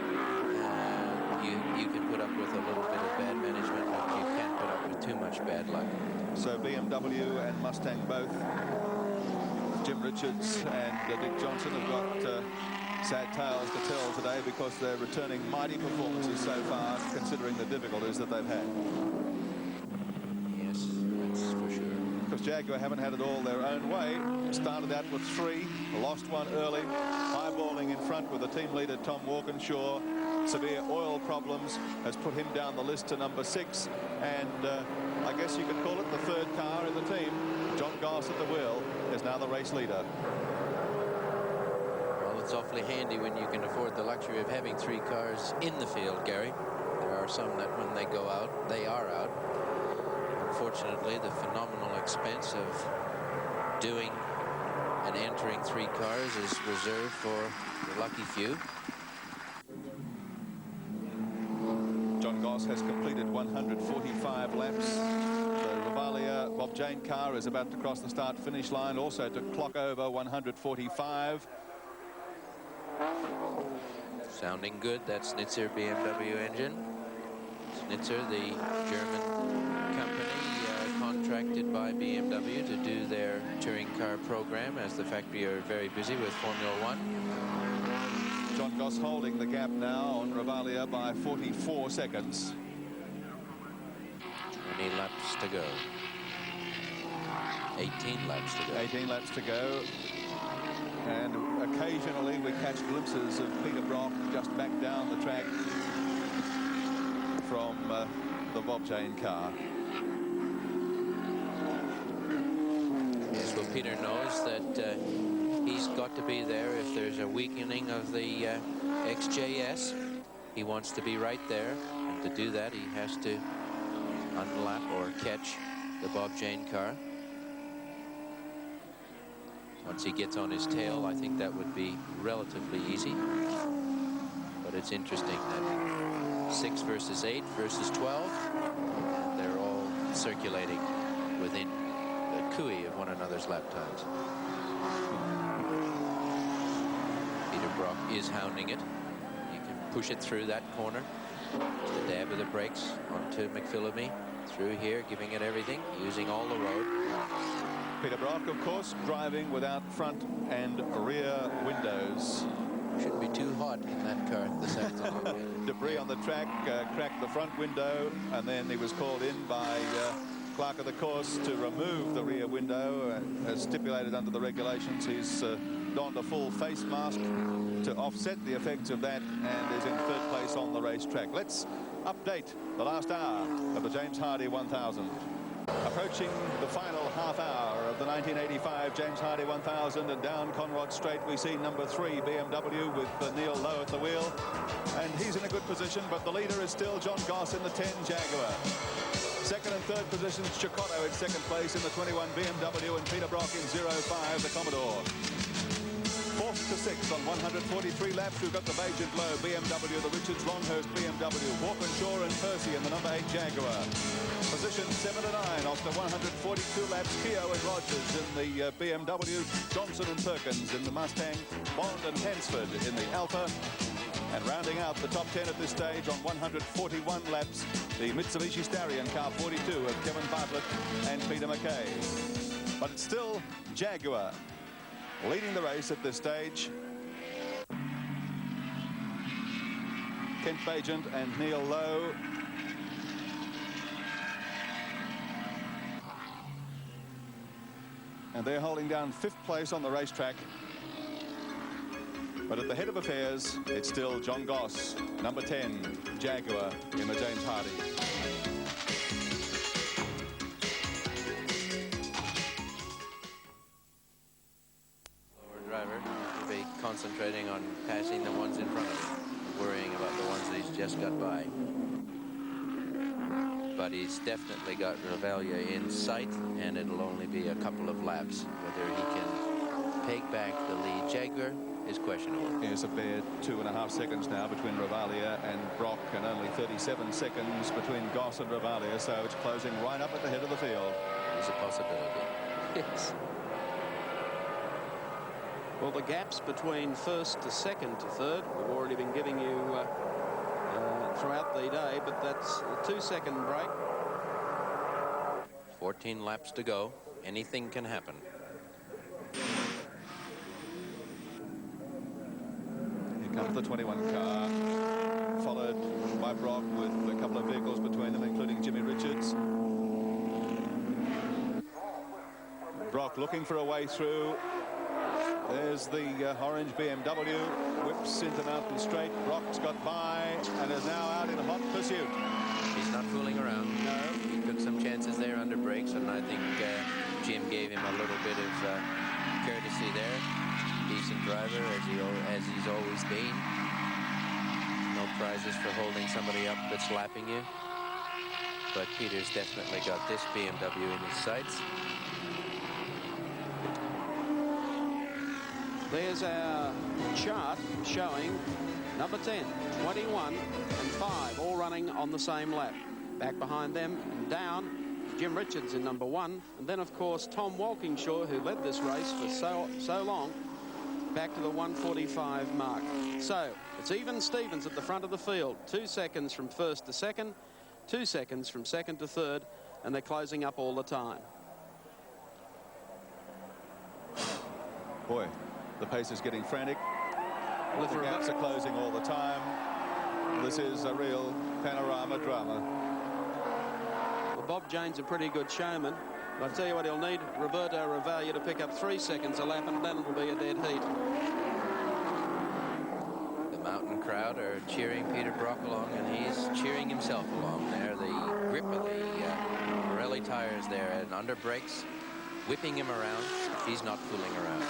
You can put up with a little bit of bad management, but you can't put up with too much bad luck. So BMW and Mustang both, Jim Richards and Dick Johnson, have got sad tales to tell today because they're returning mighty performances so far, considering the difficulties that they've had. Yes, that's for sure. Because Jaguar haven't had it all their own way. Started out with 3, lost one early, highballing in front with the team leader Tom Walkinshaw. Severe oil problems has put him down the list to number 6, and I guess you could call it the 3rd car in the team. John Goss at the wheel is now the race leader. Well, it's awfully handy when you can afford the luxury of having 3 cars in the field, Gary. There are some that when they go out, they are out. Unfortunately, the phenomenal expense of doing and entering 3 cars is reserved for the lucky few. John Goss has completed 145 laps. The Revalier Bob Jane car is about to cross the start-finish line, also to clock over 145. Sounding good. That Schnitzer BMW engine. Schnitzer, the German company contracted by BMW to do their touring car program, as the factory are very busy with Formula 1. John Goss holding the gap now on Revalier by 44 seconds. 20 laps to go. 18 laps to go. 18 laps to go. And occasionally we catch glimpses of Peter Brock just back down the track from the Bob Jane car. Yes, well, Peter knows that he's got to be there if there's a weakening of the XJS. He wants to be right there, and to do that he has to unlap or catch the Bob Jane car. Once he gets on his tail, I think that would be relatively easy. But it's interesting that 6 versus 8 versus 12. And they're all circulating within a cooey of one another's lap times. Peter Brock is hounding it. You can push it through that corner. The dab of the brakes onto McPhillamy. Through here, giving it everything, using all the road. Peter Brock, of course, driving without front and rear windows. Shouldn't be too hot in that car this afternoon. Debris on the track cracked the front window, and then he was called in by clerk of the course to remove the rear window. As stipulated under the regulations, he's donned a full face mask to offset the effects of that and is in third place on the racetrack. Let's update the last hour of the James Hardie 1000. Approaching the final half hour of the 1985 James Hardie 1000, and down Conrod Straight we see number 3 BMW with Neil Lowe at the wheel, and he's in a good position, but the leader is still John Goss in the 10 Jaguar. Second and third positions, Chicotto in second place in the 21 BMW, and Peter Brock in 05 the Commodore. Fourth to sixth on 143 laps, we've got the Vagent Low BMW, the Richards Longhurst BMW, Walkinshaw and Percy in the number 8 Jaguar. Position 7 to 9 after 142 laps, Keogh and Rogers in the BMW, Johnson and Perkins in the Mustang, Bond and Hansford in the Alpha. And rounding out the top 10 at this stage on 141 laps, the Mitsubishi Starion car 42 of Kevin Bartlett and Peter McKay. But it's still Jaguar leading the race at this stage. Kent Vagent and Neil Lowe. And they're holding down 5th place on the racetrack. But at the head of affairs, it's still John Goss, number 10, Jaguar in the James Hardie. Driver will be concentrating on passing the ones in front of him, worrying about the ones that he's just got by. But he's definitely got Revalia in sight, and it'll only be a couple of laps. Whether he can peg back the lead Jaguar is questionable. Here's a bare 2.5 seconds now between Revalia and Brock, and only 37 seconds between Goss and Revalia, so it's closing right up at the head of the field. There's a possibility. Yes. Well, the gaps between first to second to third, we've already been giving you throughout the day, but that's a 2-second break. 14 laps to go. Anything can happen. Here comes the 21 car, followed by Brock with a couple of vehicles between them, including Jimmy Richards. Brock looking for a way through. There's the orange BMW, whips into Mountain Straight. Brock's got by and is now out in hot pursuit. He's not fooling around. No. He took some chances there under brakes, and I think Jim gave him a little bit of courtesy there. Decent driver, as he's always been. No prizes for holding somebody up that's lapping you. But Peter's definitely got this BMW in his sights. There's our chart showing number 10, 21 and 5 all running on the same lap. Back behind them and down, Jim Richards in number 1, and then of course Tom Walkinshaw, who led this race for so long, back to the 145 mark. So it's even Stevens at the front of the field. 2 seconds from first to second, 2 seconds from second to third, and they're closing up all the time. Boy, the pace is getting frantic. The gaps are closing all the time. This is a real panorama drama. Well, Bob Jane's a pretty good showman. But I tell you what, he'll need Roberto Revalia to pick up 3 seconds a lap, and then it'll be a dead heat. The mountain crowd are cheering Peter Brock along, and he's cheering himself along there. The grip of the Pirelli tires there and under brakes, whipping him around. He's not fooling around.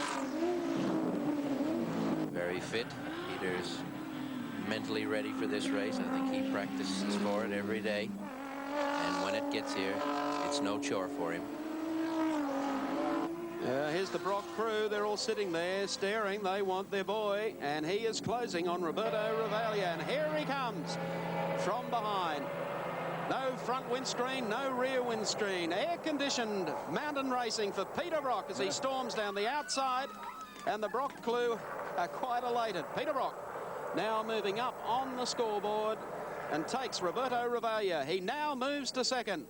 Very fit. Peter's mentally ready for this race. I think he practices for it every day. And when it gets here, it's no chore for him. Here's the Brock crew. They're all sitting there staring. They want their boy. And he is closing on Roberto Revalia. And here he comes. from behind. No front windscreen, no rear windscreen. Air-conditioned mountain racing for Peter Brock as he storms down the outside. And the Brock crew are quite elated. Peter Brock now moving up on the scoreboard and takes Roberto Ravaglia. He now moves to second.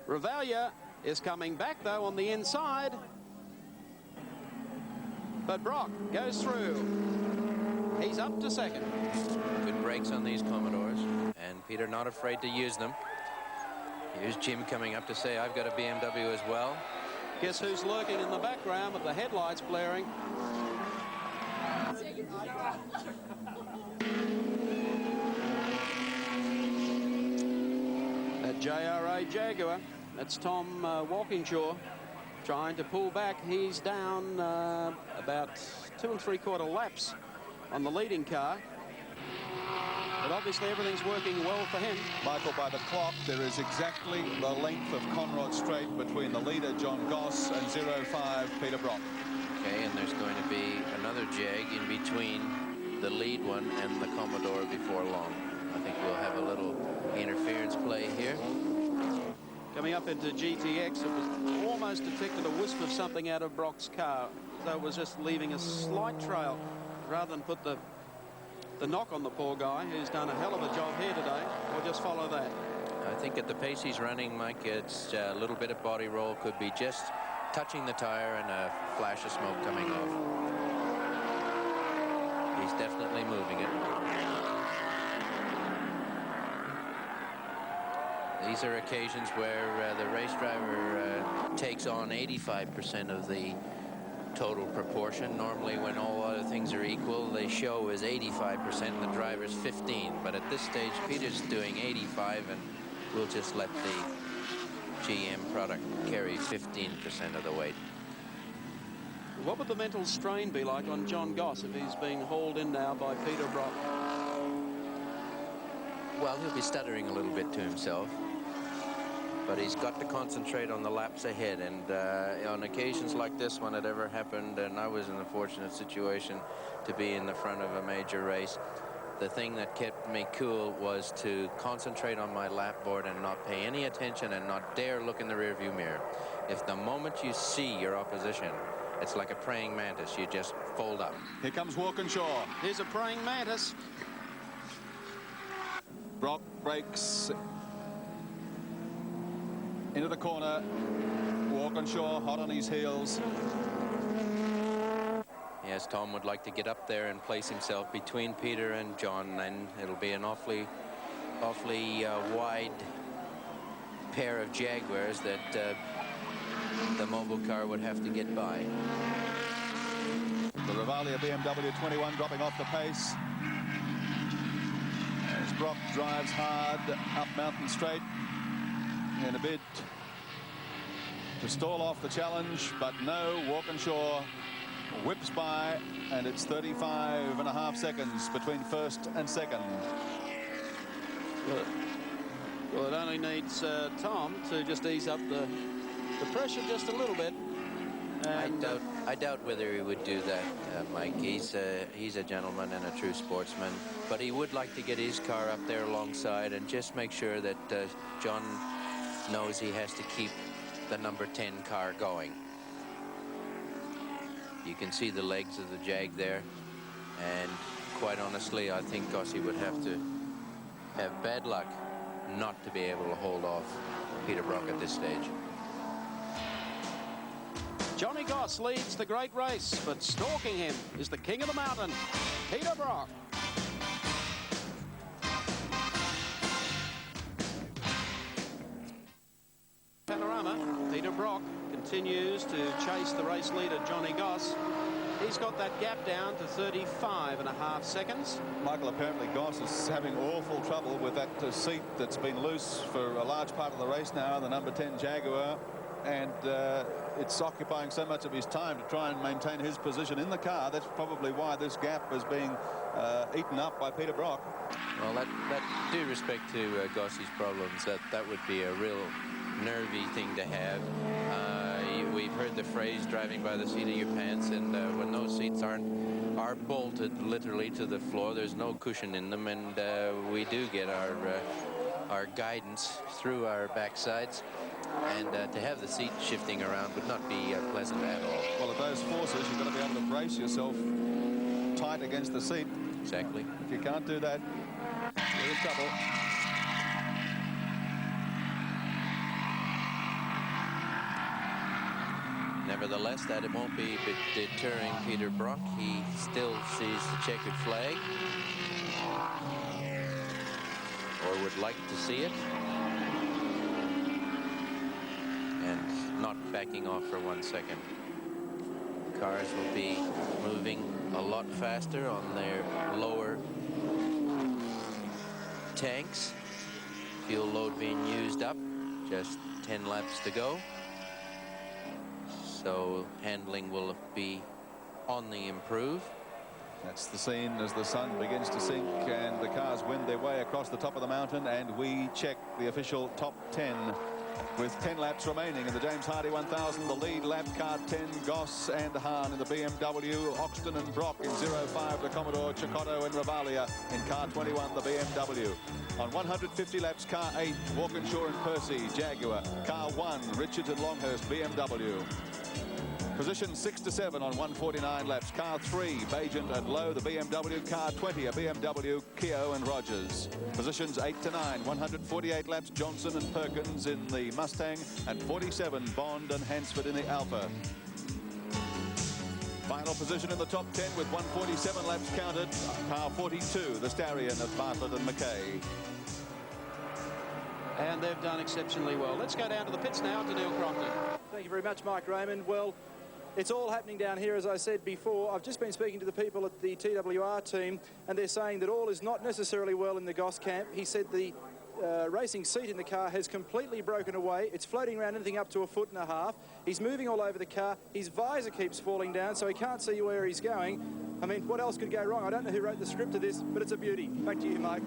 Ravaglia is coming back, though, on the inside. But Brock goes through. He's up to second. Good brakes on these Commodores, and Peter not afraid to use them. Here's Jim coming up to say, I've got a BMW as well. Guess who's lurking in the background with the headlights blaring? That JRA Jaguar, that's Tom Walkinshaw trying to pull back. He's down about 2 3/4 laps on the leading car. But obviously everything's working well for him. Michael, by the clock, there is exactly the length of Conrod Straight between the leader, John Goss, and 05, Peter Brock. Okay, and there's going to be another Jag in between the lead one and the Commodore before long. I think we'll have a little interference play here. Coming up into GTX, it was almost detected a wisp of something out of Brock's car. So it was just leaving a slight trail rather than put the knock on the poor guy, who's done a hell of a job here today. We'll just follow that. I think at the pace he's running, Mike, it's a little bit of body roll. Could be just touching the tire and a flash of smoke coming off. He's definitely moving it. These are occasions where the race driver takes on 85% of the total proportion. Normally, when all other things are equal, the show is 85% and the driver's 15. But at this stage, Peter's doing 85, and we'll just let the GM product carry 15% of the weight. What would the mental strain be like on John Goss if he's being hauled in now by Peter Brock? Well, he'll be stuttering a little bit to himself, but he's got to concentrate on the laps ahead. And on occasions like this, when it ever happened, and I was in the fortunate situation to be in the front of a major race, the thing that kept me cool was to concentrate on my lap board and not pay any attention and not dare look in the rearview mirror. If the moment you see your opposition, it's like a praying mantis, you just fold up. Here comes Walkinshaw. Here's a praying mantis. Brock breaks into the corner. Walkinshaw hot on his heels. Yes, Tom would like to get up there and place himself between Peter and John, and it'll be an awfully wide pair of Jaguars that the mobile car would have to get by. The Ravaglia BMW 21 dropping off the pace as Brock drives hard up Mountain Straight in a bid to stall off the challenge, but no, Walkinshaw whips by, and it's 35.5 seconds between first and second. Well, it only needs Tom to just ease up the pressure just a little bit. And I doubt whether he would do that, Mike. He's a gentleman and a true sportsman, but he would like to get his car up there alongside and just make sure that John knows he has to keep the number 10 car going. You can see the legs of the Jag there, and quite honestly, I think Gossi would have to have bad luck not to be able to hold off Peter Brock at this stage. Johnny Goss leads the great race, but stalking him is the king of the mountain, Peter Brock. Panorama, Peter Brock continues to chase the race leader, Johnny Goss. He's got that gap down to 35.5 seconds. Michael, apparently Goss is having awful trouble with that seat that's been loose for a large part of the race now, the number 10 Jaguar, and it's occupying so much of his time to try and maintain his position in the car. That's probably why this gap is being eaten up by Peter Brock. Well, that due respect to Gossi's problems, that would be a real nervy thing to have. we've heard the phrase "driving by the seat of your pants," and when those seats are bolted literally to the floor, there's no cushion in them, and we do get our guidance through our backsides. And to have the seat shifting around would not be pleasant at all. Well, at those forces, you've got to be able to brace yourself tight against the seat. Exactly. If you can't do that, you're in trouble. Nevertheless, that it won't be deterring Peter Brock. He still sees the checkered flag, or would like to see it, and not backing off for 1 second. Cars will be moving a lot faster on their lower tanks. Fuel load being used up, just 10 laps to go. So handling will be on the improve. That's the scene as the sun begins to sink and the cars wend their way across the top of the mountain, and we check the official top 10 with 10 laps remaining in the James Hardy 1000. The lead lap, car 10, Goss and Hahn in the BMW, Oxton and Brock in 05, the Commodore, Chicotto and Ravalia in car 21, the BMW. On 150 laps, car 8, Walkinshaw and Percy, Jaguar. Car 1, Richards and Longhurst, BMW. Position 6 to 7 on 149 laps. Car 3, Bagent and Lowe, the BMW. Car 20, a BMW, Keogh and Rogers. Positions 8 to 9, 148 laps, Johnson and Perkins in the Mustang, and 47, Bond and Hansford in the Alfa. Final position in the top 10 with 147 laps counted. Car 42, the Starion of Bartlett and McKay. And they've done exceptionally well. Let's go down to the pits now to Neil Crompton. Thank you very much, Mike Raymond. Well, it's all happening down here, as I said before. I've just been speaking to the people at the TWR team, and they're saying that all is not necessarily well in the Goss camp. He said the racing seat in the car has completely broken away. It's floating around anything up to 1.5 feet. He's moving all over the car. His visor keeps falling down, so he can't see where he's going. I mean, what else could go wrong? I don't know who wrote the script of this, but it's a beauty. Back to you, Mike.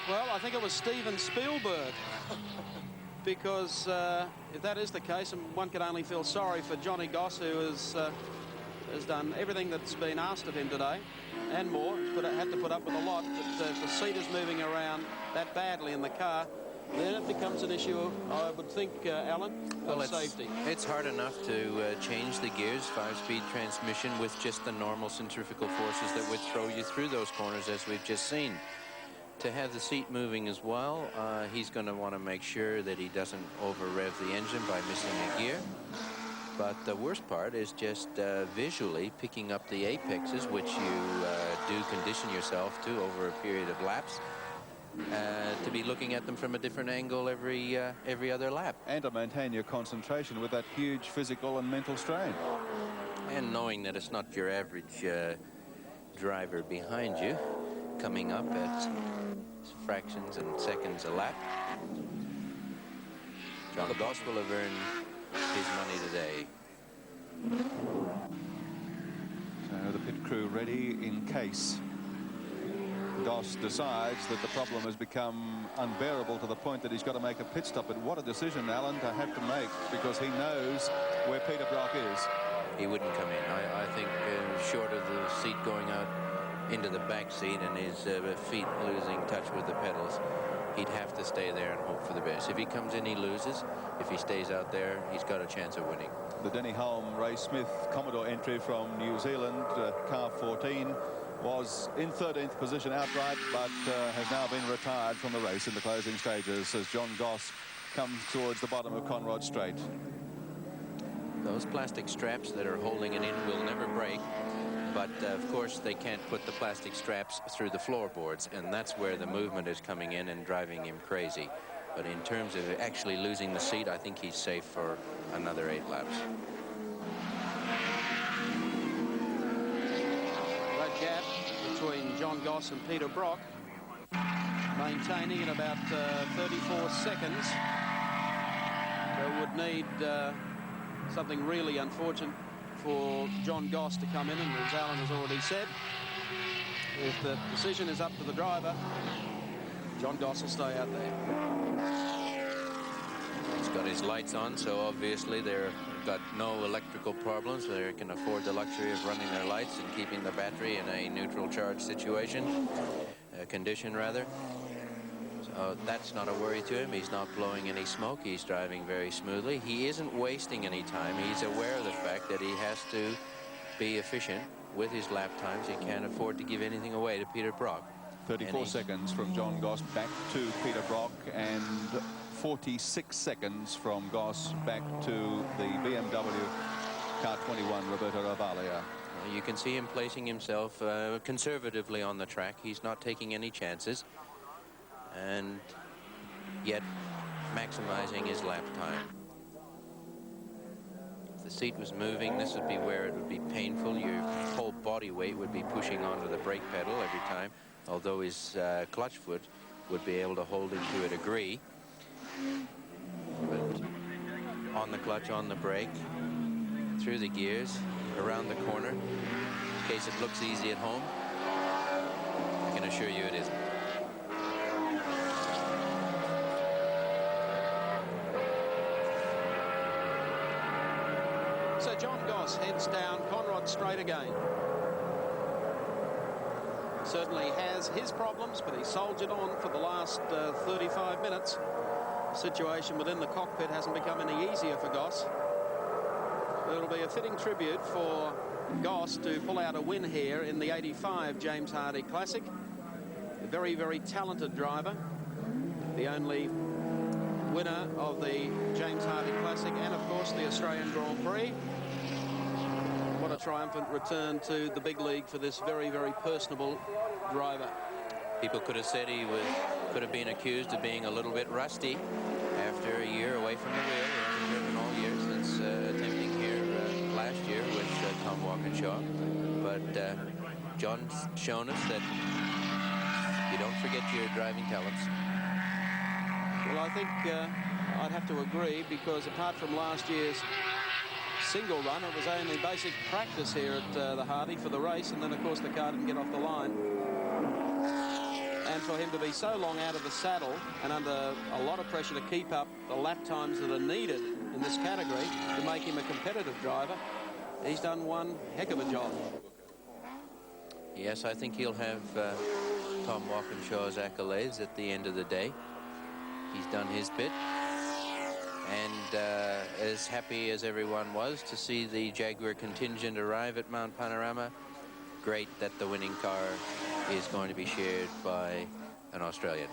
Well, I think it was Steven Spielberg. Because if that is the case, and one can only feel sorry for Johnny Goss, who has done everything that's been asked of him today and more. He's had to put up with a lot, but if the seat is moving around that badly in the car, then it becomes an issue, I would think, Alan, of safety. It's hard enough to change the gears, 5-speed transmission, with just the normal centrifugal forces that would throw you through those corners, as we've just seen. To have the seat moving as well, he's going to want to make sure that he doesn't over-rev the engine by missing a gear. But the worst part is just visually picking up the apexes, which you do condition yourself to over a period of laps, to be looking at them from a different angle every other lap. And to maintain your concentration with that huge physical and mental strain. And knowing that it's not your average driver behind you, coming up at fractions and seconds a lap. John Goss will have earned his money today. So the pit crew ready in case Goss decides that the problem has become unbearable to the point that he's got to make a pit stop. And what a decision, Alan, to have to make, because he knows where Peter Brock is. He wouldn't come in. I think short of the seat going out into the back seat and his feet losing touch with the pedals, he'd have to stay there and hope for the best. If he comes in, he loses. If he stays out there, he's got a chance of winning. The Denny Holm, Ray Smith Commodore entry from New Zealand, car 14, was in 13th position outright, but has now been retired from the race in the closing stages as John Goss comes towards the bottom of Conrod Straight. Those plastic straps that are holding it in will never break. But, of course, they can't put the plastic straps through the floorboards, and that's where the movement is coming in and driving him crazy. But in terms of actually losing the seat, I think he's safe for another 8 laps. That gap between John Goss and Peter Brock, maintaining at about 34 seconds. They would need something really unfortunate for John Goss to come in, and as Alan has already said, if the decision is up to the driver, John Goss will stay out there. He's got his lights on, so obviously they're got no electrical problems. They can afford the luxury of running their lights and keeping the battery in a neutral charge situation, condition rather. So that's not a worry to him. He's not blowing any smoke. He's driving very smoothly. He isn't wasting any time. He's aware of the fact that he has to be efficient with his lap times. He can't afford to give anything away to Peter Brock. 34 seconds from John Goss back to Peter Brock, and 46 seconds from Goss back to the BMW car 21 Roberto Ravaglia. You can see him placing himself conservatively on the track. He's not taking any chances, and yet maximizing his lap time. If the seat was moving, this would be where it would be painful. Your whole body weight would be pushing onto the brake pedal every time, although his clutch foot would be able to hold him to a degree. But on the clutch, on the brake, through the gears, around the corner, in case it looks easy at home, I can assure you it isn't. So John Goss heads down Conrod Straight again. Certainly has his problems, but he soldiered on for the last 35 minutes. Situation within the cockpit hasn't become any easier for Goss. It'll be a fitting tribute for Goss to pull out a win here in the 85 James Hardie Classic. A very, very talented driver. The only winner of the James Hardie Classic and, of course, the Australian Grand Prix. What a triumphant return to the big league for this very, very personable driver. People could have said he could have been accused of being a little bit rusty after a year away from the wheel. He hasn't driven all year since attempting here last year with Tom Walkinshaw. But John's shown us that you don't forget your driving talents. Well, I think I'd have to agree, because apart from last year's single run, it was only basic practice here at the Hardie for the race, and then of course the car didn't get off the line. And for him to be so long out of the saddle and under a lot of pressure to keep up the lap times that are needed in this category to make him a competitive driver, he's done one heck of a job. Yes, I think he'll have Tom Walkinshaw's accolades at the end of the day. He's done his bit. And as happy as everyone was to see the Jaguar contingent arrive at Mount Panorama, great that the winning car is going to be shared by an Australian.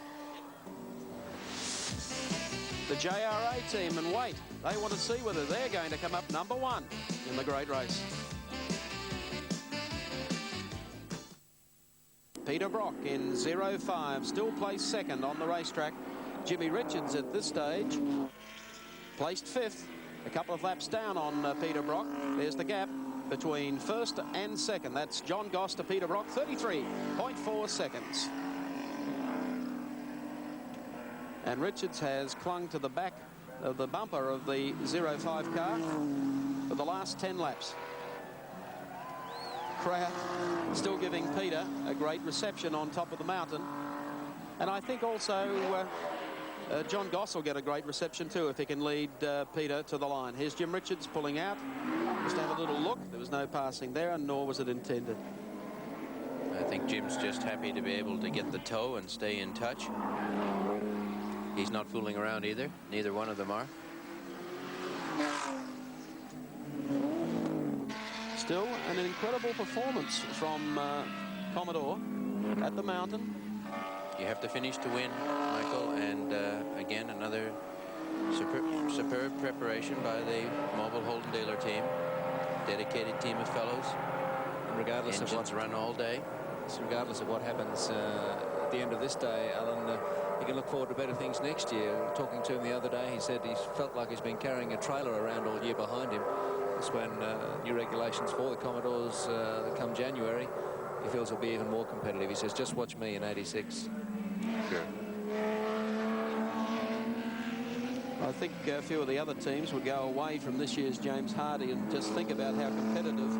The JRA team, and wait, they want to see whether they're going to come up #1 in the great race. Peter Brock in 05, still placed second on the racetrack. Jimmy Richards at this stage placed 5th, a couple of laps down on Peter Brock. There's the gap between first and second. That's John Goss to Peter Brock, 33.4 seconds. And Richards has clung to the back of the bumper of the 05 car for the last 10 laps. Crowd still giving Peter a great reception on top of the mountain. And I think also John Goss will get a great reception too if he can lead Peter to the line. Here's Jim Richards pulling out. Just to have a little look. There was no passing there, and nor was it intended. I think Jim's just happy to be able to get the toe and stay in touch. He's not fooling around either. Neither one of them are. Still an incredible performance from Commodore at the mountain. You have to finish to win, Michael, and again another superb preparation by the Mobile Holden Dealer team. Dedicated team of fellows. And regardless Engines of what run all day. Regardless of what happens at the end of this day, Alan, you can look forward to better things next year. Talking to him the other day, he said he felt like he's been carrying a trailer around all year behind him. That's when new regulations for the Commodores come January, he feels will be even more competitive. He says, just watch me in 86. Sure. I think a few of the other teams would go away from this year's James Hardie and just think about how competitive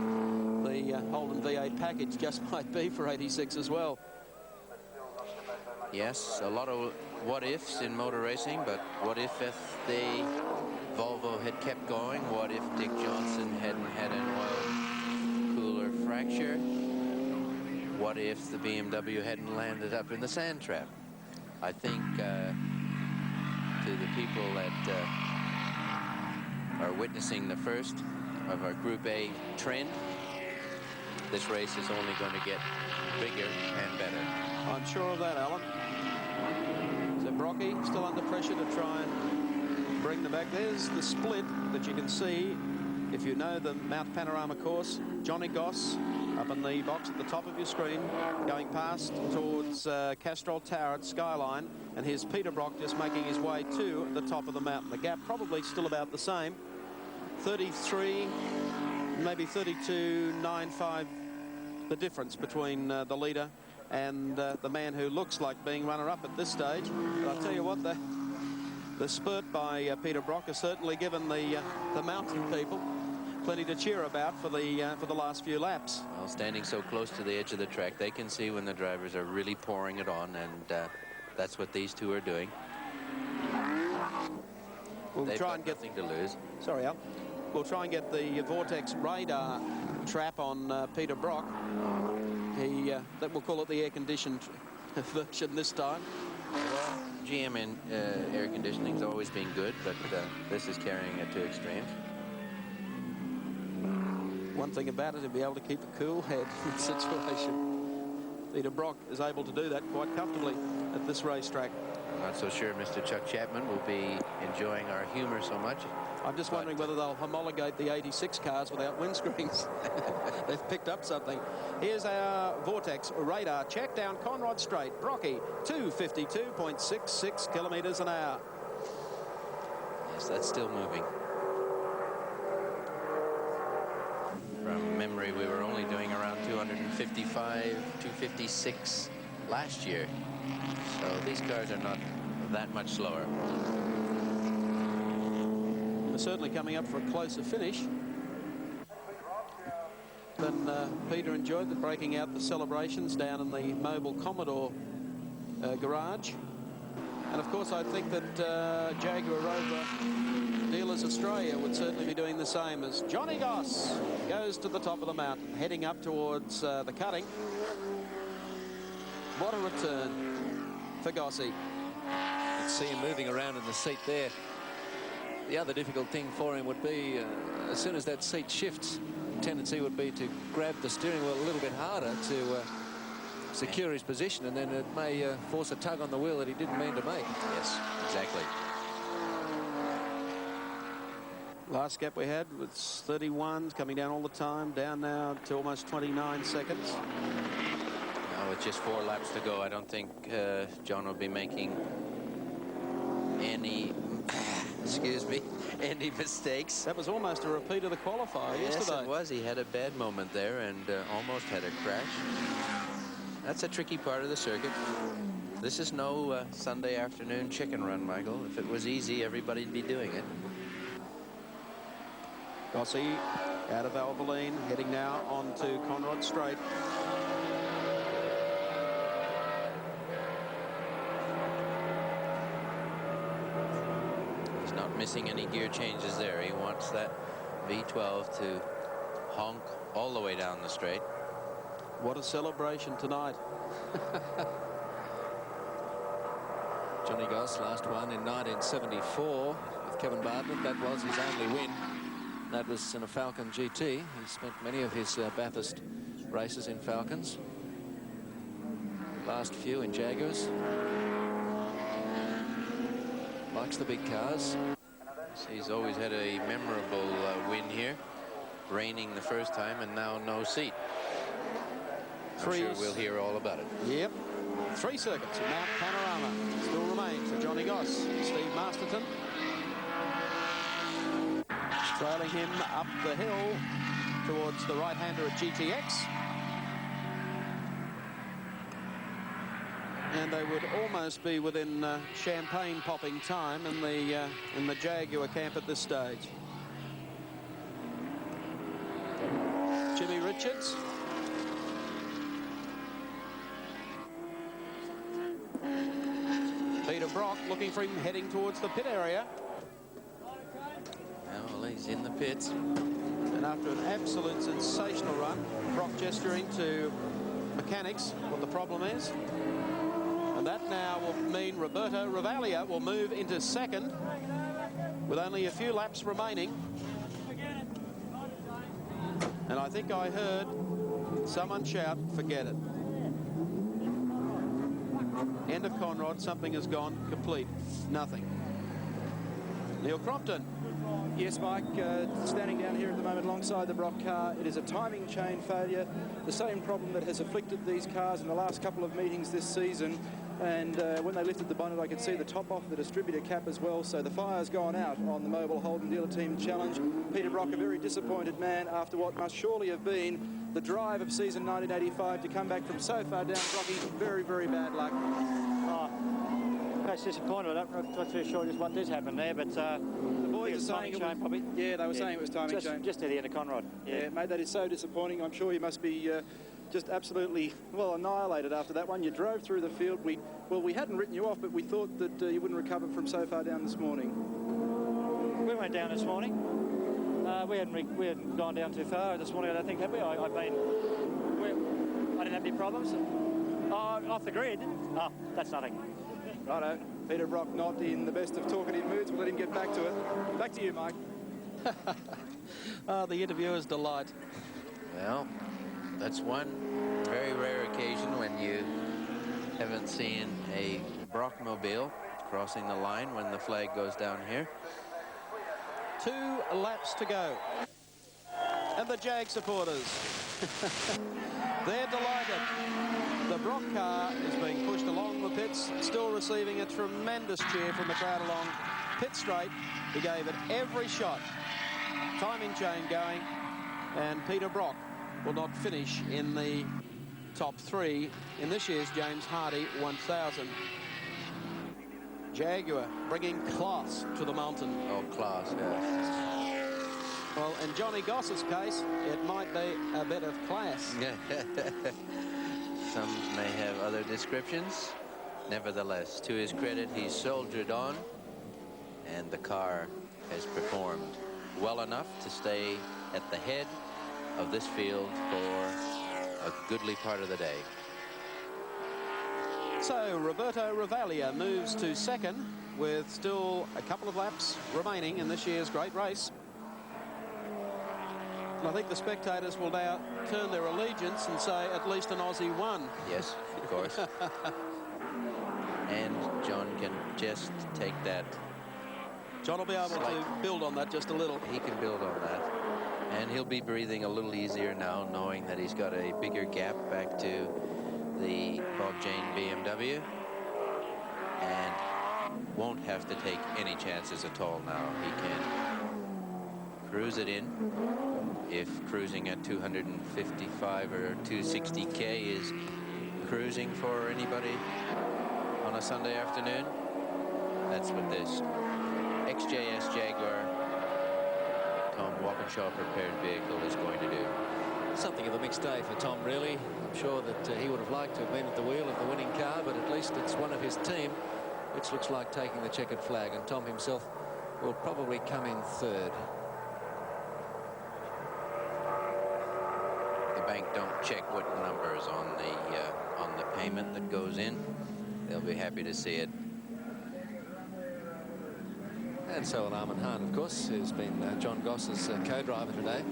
the Holden V8 package just might be for 86 as well. Yes, a lot of what-ifs in motor racing, but what if the Volvo had kept going? What if Dick Johnson hadn't had an oil cooler fracture? What if the BMW hadn't landed up in the sand trap? I think to the people that are witnessing the first of our Group A trend, this race is only going to get bigger and better. I'm sure of that, Alan. So Brocky still under pressure to try and bring them back. There's the split that you can see if you know the Mount Panorama course. Johnny Goss up in the box at the top of your screen, going past towards Castrol Tower at Skyline, and here's Peter Brock just making his way to the top of the mountain. The gap probably still about the same, 33, maybe 32.95, the difference between the leader and the man who looks like being runner-up at this stage. But I'll tell you what, the spurt by Peter Brock has certainly given the mountain people plenty to cheer about for the last few laps. Well, standing so close to the edge of the track, they can see when the drivers are really pouring it on, and that's what these two are doing. We'll They've try got and get nothing to lose. Sorry, Al. We'll try and get the Vortex radar trap on Peter Brock. That we'll call it the air-conditioned version this time. Well, GM and air conditioning's always been good, but this is carrying it to extremes. One thing about it, to be able to keep a cool head in the situation. Peter Brock is able to do that quite comfortably at this racetrack. I'm not so sure Mr. Chuck Chapman will be enjoying our humor so much. I'm just wondering whether they'll homologate the 86 cars without windscreens. They've picked up something. Here's our Vortex radar check down Conrod Straight. Brocky, 252.66 kilometres an hour. Yes, that's still moving. From memory, we were only doing around 255, 256 last year. So these cars are not that much slower. They're certainly coming up for a closer finish than Peter enjoyed, the breaking out the celebrations down in the Mobile Commodore garage. And of course, I think that Jaguar Rover Dealers Australia would certainly be doing the same, as Johnny Goss goes to the top of the mountain, heading up towards the cutting. What a return for Gossy. You can see him moving around in the seat there. The other difficult thing for him would be, as soon as that seat shifts, the tendency would be to grab the steering wheel a little bit harder to secure his position, and then it may force a tug on the wheel that he didn't mean to make. Yes, exactly. Last gap we had was 31, coming down all the time, down now to almost 29 seconds. Now with just 4 laps to go, I don't think John will be making any excuse me, any mistakes. That was almost a repeat of the qualifier yes, yesterday. It was. He had a bad moment there and almost had a crash. That's a tricky part of the circuit. This is no Sunday afternoon chicken run, Michael. If it was easy, everybody'd be doing it. Gossy out of Valvoline, heading now on to Conrod Straight. He's not missing any gear changes there. He wants that V12 to honk all the way down the straight. What a celebration tonight. Johnny Goss, last one in 1974 with Kevin Bartlett. That was his only win. That was in a Falcon GT. He spent many of his Bathurst races in Falcons. The last few in Jaguars. Likes the big cars. He's always had a memorable win here. Raining the first time and now no seat. I'm sure we'll hear all about it. Yep. 3 circuits. Mount Panorama still remain for Johnny Goss. Steve Masterton trailing him up the hill towards the right-hander at GTX. And they would almost be within champagne popping time in the Jaguar camp at this stage. Jimmy Richards. Peter Brock looking for him heading towards the pit area. Well, he's in the pits. And after an absolute sensational run, Brock gesturing to mechanics what the problem is. And that now will mean Roberto Ravaglia will move into second with only a few laps remaining. And I think I heard someone shout, "Forget it." End of Conrod, something has gone complete. Nothing. Neil Crompton. Yes, Mike, standing down here at the moment alongside the Brock car. It is a timing chain failure, the same problem that has afflicted these cars in the last couple of meetings this season. And when they lifted the bonnet, I could see the top off the distributor cap as well. So the fire's gone out on the Mobile Holden Dealer Team Challenge. Peter Brock, a very disappointed man after what must surely have been the drive of season 1985 to come back from so far down. Brocky, very, very bad luck. Oh, that's disappointing. I'm not too sure just what did happen there, but the boys are saying it was, probably. Yeah, they were saying it was timing chain. Just near the end of Conrod. Yeah, mate, that is so disappointing. I'm sure you must be just absolutely, well, annihilated after that one. You drove through the field. We hadn't written you off, but we thought that you wouldn't recover from so far down this morning. We went down this morning. We hadn't gone down too far this morning, I don't think, have we? I didn't have any problems. Off the grid? Oh, that's nothing. Righto. Peter Brock not in the best of talkative moods. We'll let him get back to it. Back to you, Mike. The interviewer's delight. Well, that's one very rare occasion when you haven't seen a Brockmobile crossing the line when the flag goes down here. 2 laps to go. And the Jag supporters, they're delighted. The Brock car is being pushed along the pits, still receiving a tremendous cheer from the crowd along pit straight. He gave it every shot. Timing chain going, and Peter Brock will not finish in the top 3 in this year's James Hardy 1000. Jaguar bringing class to the mountain. Oh, class, yes. Well, in Johnny Goss's case, it might be a bit of class. Some may have other descriptions. Nevertheless, to his credit, he soldiered on, and the car has performed well enough to stay at the head of this field for a goodly part of the day. So Roberto Ravaglia moves to second with still a couple of laps remaining in this year's great race. And I think the spectators will now turn their allegiance and say at least an Aussie won. Yes, of course. And John can just take that. John will be able to build on that just a little. He can build on that. And he'll be breathing a little easier now, knowing that he's got a bigger gap back to the Bob Jane BMW and won't have to take any chances at all now. He can cruise it in. If cruising at 255 or 260K is cruising for anybody on a Sunday afternoon, that's what this XJS Jaguar Tom Walkinshaw prepared vehicle is going to do. Something of a mixed day for Tom, really. I'm sure that he would have liked to have been at the wheel of the winning car, but at least it's one of his team which looks like taking the checkered flag, and Tom himself will probably come in third. The bank don't check what numbers on the payment that goes in. They'll be happy to see it. And so will Armin Hahn, of course, who's been John Goss's co-driver today.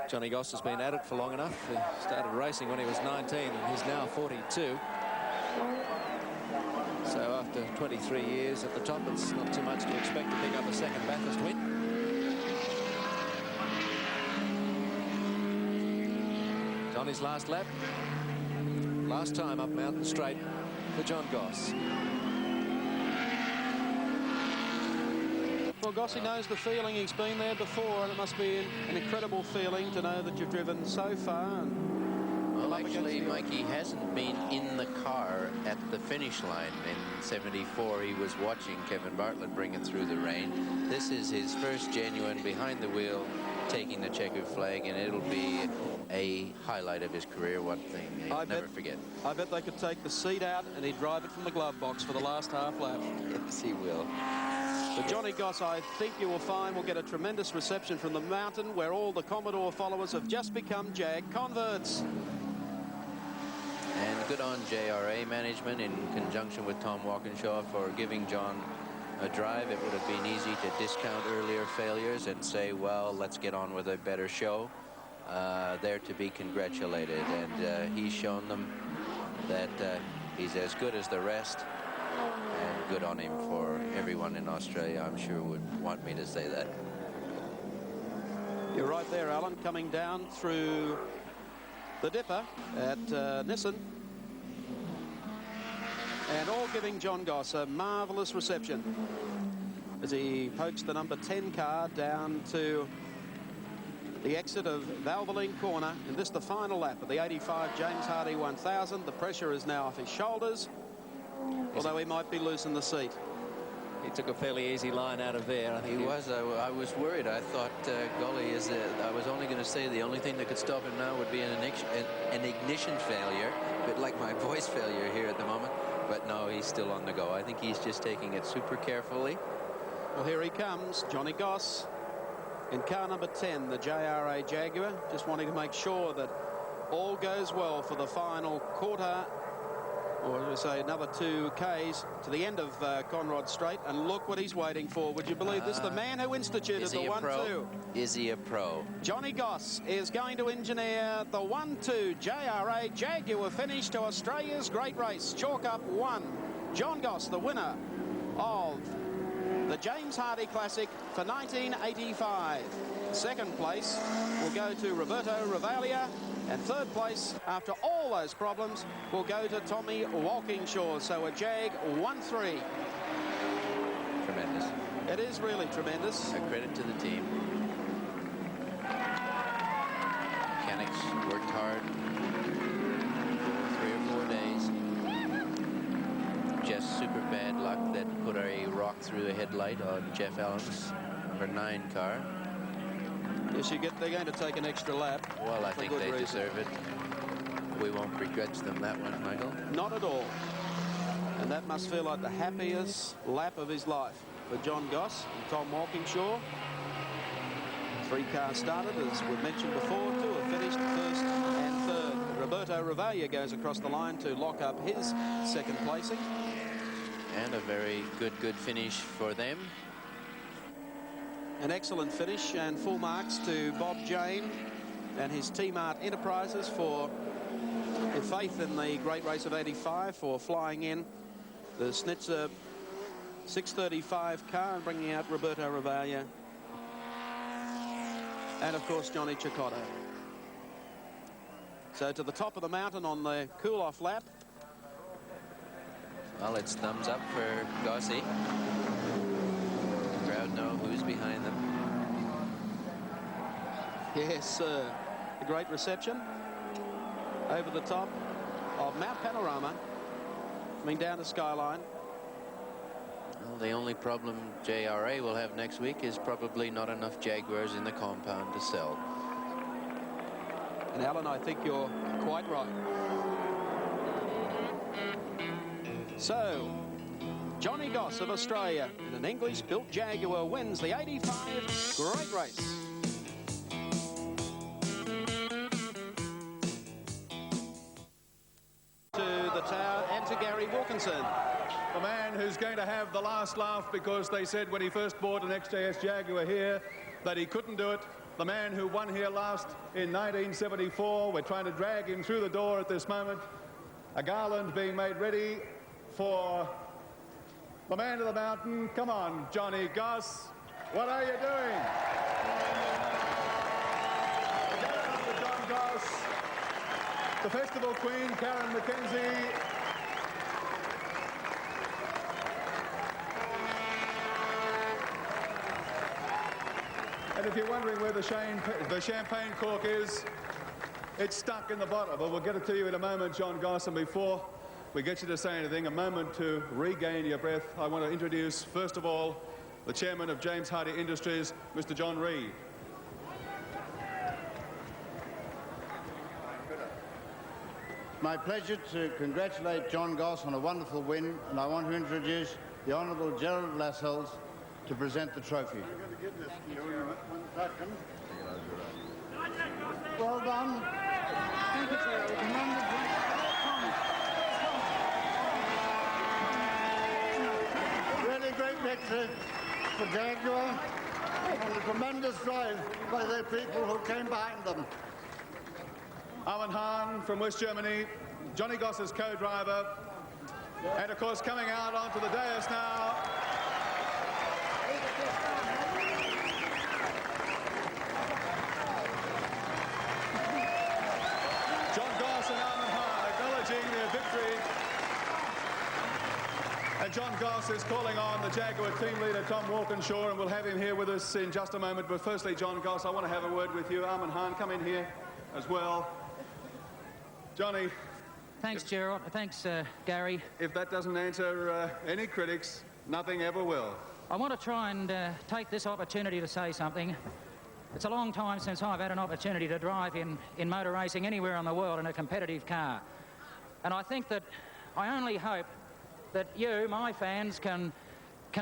Johnny Goss has been at it for long enough. He started racing when he was 19 and he's now 42. So after 23 years at the top, it's not too much to expect to pick up a second Bathurst win. Johnny's last lap. Last time up Mountain Straight for John Goss. Well, Gossie knows the feeling. He's been there before, and it must be an incredible feeling to know that you've driven so far. And well, actually, Mikey hasn't been in the car at the finish line. In '74, he was watching Kevin Bartlett bring it through the rain. This is his first genuine behind-the-wheel taking the checkered flag, and it'll be a highlight of his career, one thing he'll never forget. I bet they could take the seat out and he'd drive it from the glove box for the last half lap. Yes, he will. But Johnny Goss, I think you will find, will get a tremendous reception from the mountain, where all the Commodore followers have just become Jag converts. And good on JRA management in conjunction with Tom Walkinshaw for giving John a drive. It would have been easy to discount earlier failures and say, well, let's get on with a better show. They're to be congratulated, and he's shown them that he's as good as the rest, and good on him for everyone in Australia, I'm sure, would want me to say that. You're right there, Alan, coming down through the dipper at Nissan, and all giving John Goss a marvellous reception as he pokes the number 10 car down to the exit of Valvoline Corner, and this the final lap of the 85 James Hardy 1000. The pressure is now off his shoulders, although he might be loose in the seat. He took a fairly easy line out of there. I think He was. I was worried. I thought, golly, I was only going to say the only thing that could stop him now would be an ignition failure, a bit like my voice failure here at the moment. But no, he's still on the go. I think he's just taking it super carefully. Well, here he comes, Johnny Goss, in car number 10, the JRA Jaguar, just wanting to make sure that all goes well for the final quarter, or as we say, another 2 Ks to the end of Conrod Straight. And look what he's waiting for. Would you believe this? The man who instituted the 1-2. Is he a pro? Johnny Goss is going to engineer the 1-2 JRA Jaguar finish to Australia's great race. Chalk up 1. John Goss, the winner of the James Hardy Classic for 1985. Second place will go to Roberto Ravaglia, and third place, after all those problems, will go to Tommy Walkinshaw. So a Jag 1-3. Tremendous. It is really tremendous. A credit to the team. Mechanics worked hard for 3 or 4 days. Just super bad luck that put a rock through the headlight on Jeff Allen's number 9 car. Yes, they're going to take an extra lap. Well, I think they deserve it. We won't begrudge them that one, Michael. Not at all. And that must feel like the happiest lap of his life for John Goss and Tom Walkinshaw. 3 cars started, as we mentioned before. 2 have finished first and third. Roberto Ravaglia goes across the line to lock up his second placing. And a very good finish for them. An excellent finish, and full marks to Bob Jane and his Team Art Enterprises for their faith in the great race of 85, for flying in the Schnitzer 635 car and bringing out Roberto Ravaglia. And of course Johnny Cicotto. So to the top of the mountain on the cool-off lap. Well, it's thumbs up for Gossi. The crowd know who's behind them. Yes, a great reception over the top of Mount Panorama, coming down to Skyline. Well, the only problem JRA will have next week is probably not enough Jaguars in the compound to sell. And Alan, I think you're quite right. So, Johnny Goss of Australia in an English-built Jaguar wins the 85 great race. To the tower and to Gary Wilkinson. The man who's going to have the last laugh, because they said when he first bought an XJS Jaguar here that he couldn't do it. The man who won here last in 1974. We're trying to drag him through the door at this moment. A garland being made ready for the man of the mountain. Come on, Johnny Goss. What are you doing? Again, John Goss. The Festival Queen, Karen McKenzie. And if you're wondering where the champagne cork is, it's stuck in the bottle. But we'll get it to you in a moment, John Goss. And before we get you to say anything, a moment to regain your breath, I want to introduce, first of all, the chairman of James Hardy Industries, Mr. John Reid. It's my pleasure to congratulate John Goss on a wonderful win, and I want to introduce the Honourable Gerald Lascelles to present the trophy. Well done. Thank you, Gerald. Really great victory for Jaguar, and a tremendous drive by the people who came behind them. Armin Hahn from West Germany, Johnny Goss's co-driver, and of course coming out onto the dais now, John Goss and Armin Hahn acknowledging their victory. And John Goss is calling on the Jaguar team leader, Tom Walkinshaw, and we'll have him here with us in just a moment. But firstly, John Goss, I want to have a word with you. Armin Hahn, come in here as well. Johnny. Thanks, Gerald. Thanks, Gary. If that doesn't answer any critics, nothing ever will. I want to try and take this opportunity to say something. It's a long time since I've had an opportunity to drive in motor racing anywhere in the world in a competitive car. And I think that I only hope that you, my fans, can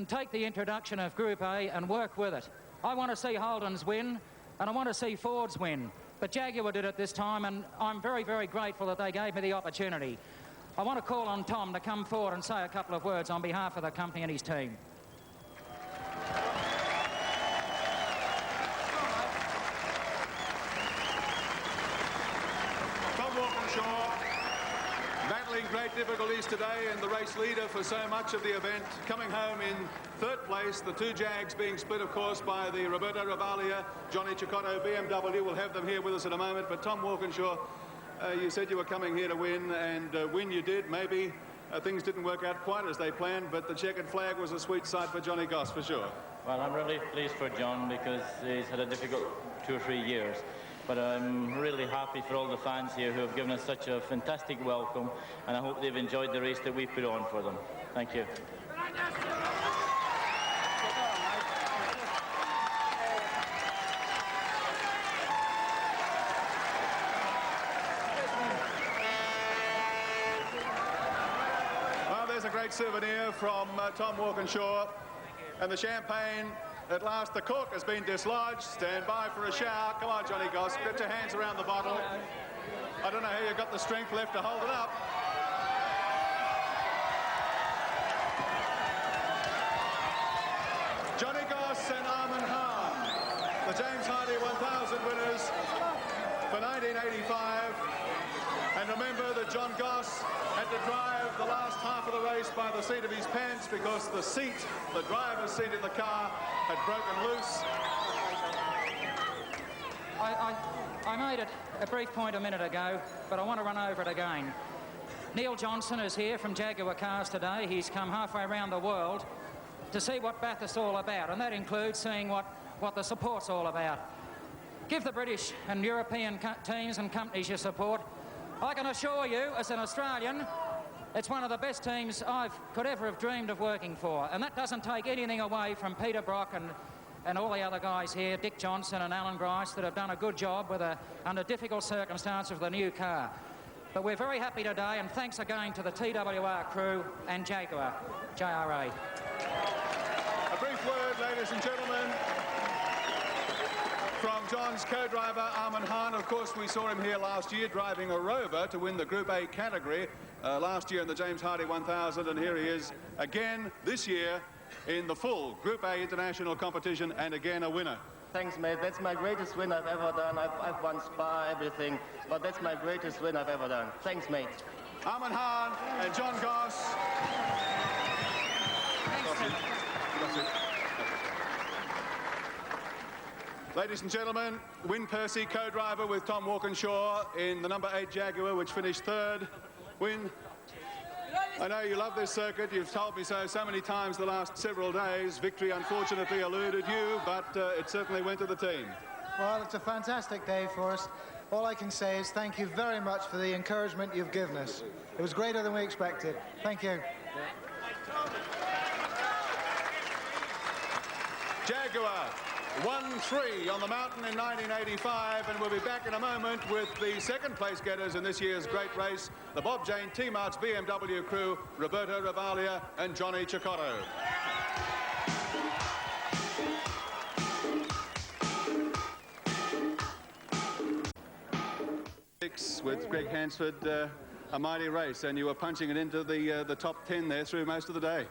take the introduction of Group A and work with it. I want to see Holden's win, and I want to see Ford's win. But Jaguar did it this time, and I'm very, very grateful that they gave me the opportunity. I want to call on Tom to come forward and say a couple of words on behalf of the company and his team. Tom Walkinshaw, battling great difficulties today, and the race leader for so much of the event, coming home in third place. The two Jags being split, of course, by the Roberto Ravaglia, Johnny Cicotto BMW. We'll have them here with us in a moment. But Tom Walkinshaw, you said you were coming here to win, and win you did. Maybe things didn't work out quite as they planned, but the checkered flag was a sweet sight for Johnny Goss, for sure. Well, I'm really pleased for John because he's had a difficult 2 or 3 years. But I'm really happy for all the fans here who have given us such a fantastic welcome, and I hope they've enjoyed the race that we put on for them. Thank you. Well, there's a great souvenir from Tom Walkinshaw, and the champagne. At last, the cork has been dislodged. Stand by for a shower. Come on, Johnny Goss. Get your hands around the bottle. I don't know how you got the strength left to hold it up. Johnny Goss and Armin Hahn, the James Hardy 1000 winners for 1985. And remember that John Goss had to drive the last half of the race by the seat of his pants because the seat, the driver's seat in the car, had broken loose. I made it a brief point a minute ago, but I want to run over it again. Neil Johnson is here from Jaguar Cars today. He's come halfway around the world to see what Bathurst's all about, and that includes seeing what the support's all about. Give the British and European teams and companies your support. I can assure you, as an Australian, it's one of the best teams I could ever have dreamed of working for. And that doesn't take anything away from Peter Brock and all the other guys here, Dick Johnson and Alan Grice, that have done a good job under difficult circumstances with a new car. But we're very happy today, and thanks again to the TWR crew and Jaguar, JRA. A brief word, ladies and gentlemen, from John's co-driver, Armin Hahn. Of course, we saw him here last year driving a Rover to win the Group A category last year in the James Hardy 1000, and here he is again this year in the full Group A international competition, and again a winner. Thanks, mate. That's my greatest win I've ever done. I've won Spa, everything, but that's my greatest win I've ever done. Thanks, mate. Armin Hahn and John Goss. Ladies and gentlemen, Win Percy, co-driver with Tom Walkinshaw in the number 8 Jaguar, which finished third. Win, I know you love this circuit. You've told me so many times the last several days. Victory unfortunately eluded you, but it certainly went to the team. Well, it's a fantastic day for us. All I can say is thank you very much for the encouragement you've given us. It was greater than we expected. Thank you. Jaguar 1-3 on the mountain in 1985, and we'll be back in a moment with the second place getters in this year's great race, the Bob Jane T-Marts BMW crew, Roberto Ravaglia and Johnny Cicotto. With Greg Hansford, a mighty race, and you were punching it into the top 10 there through most of the day.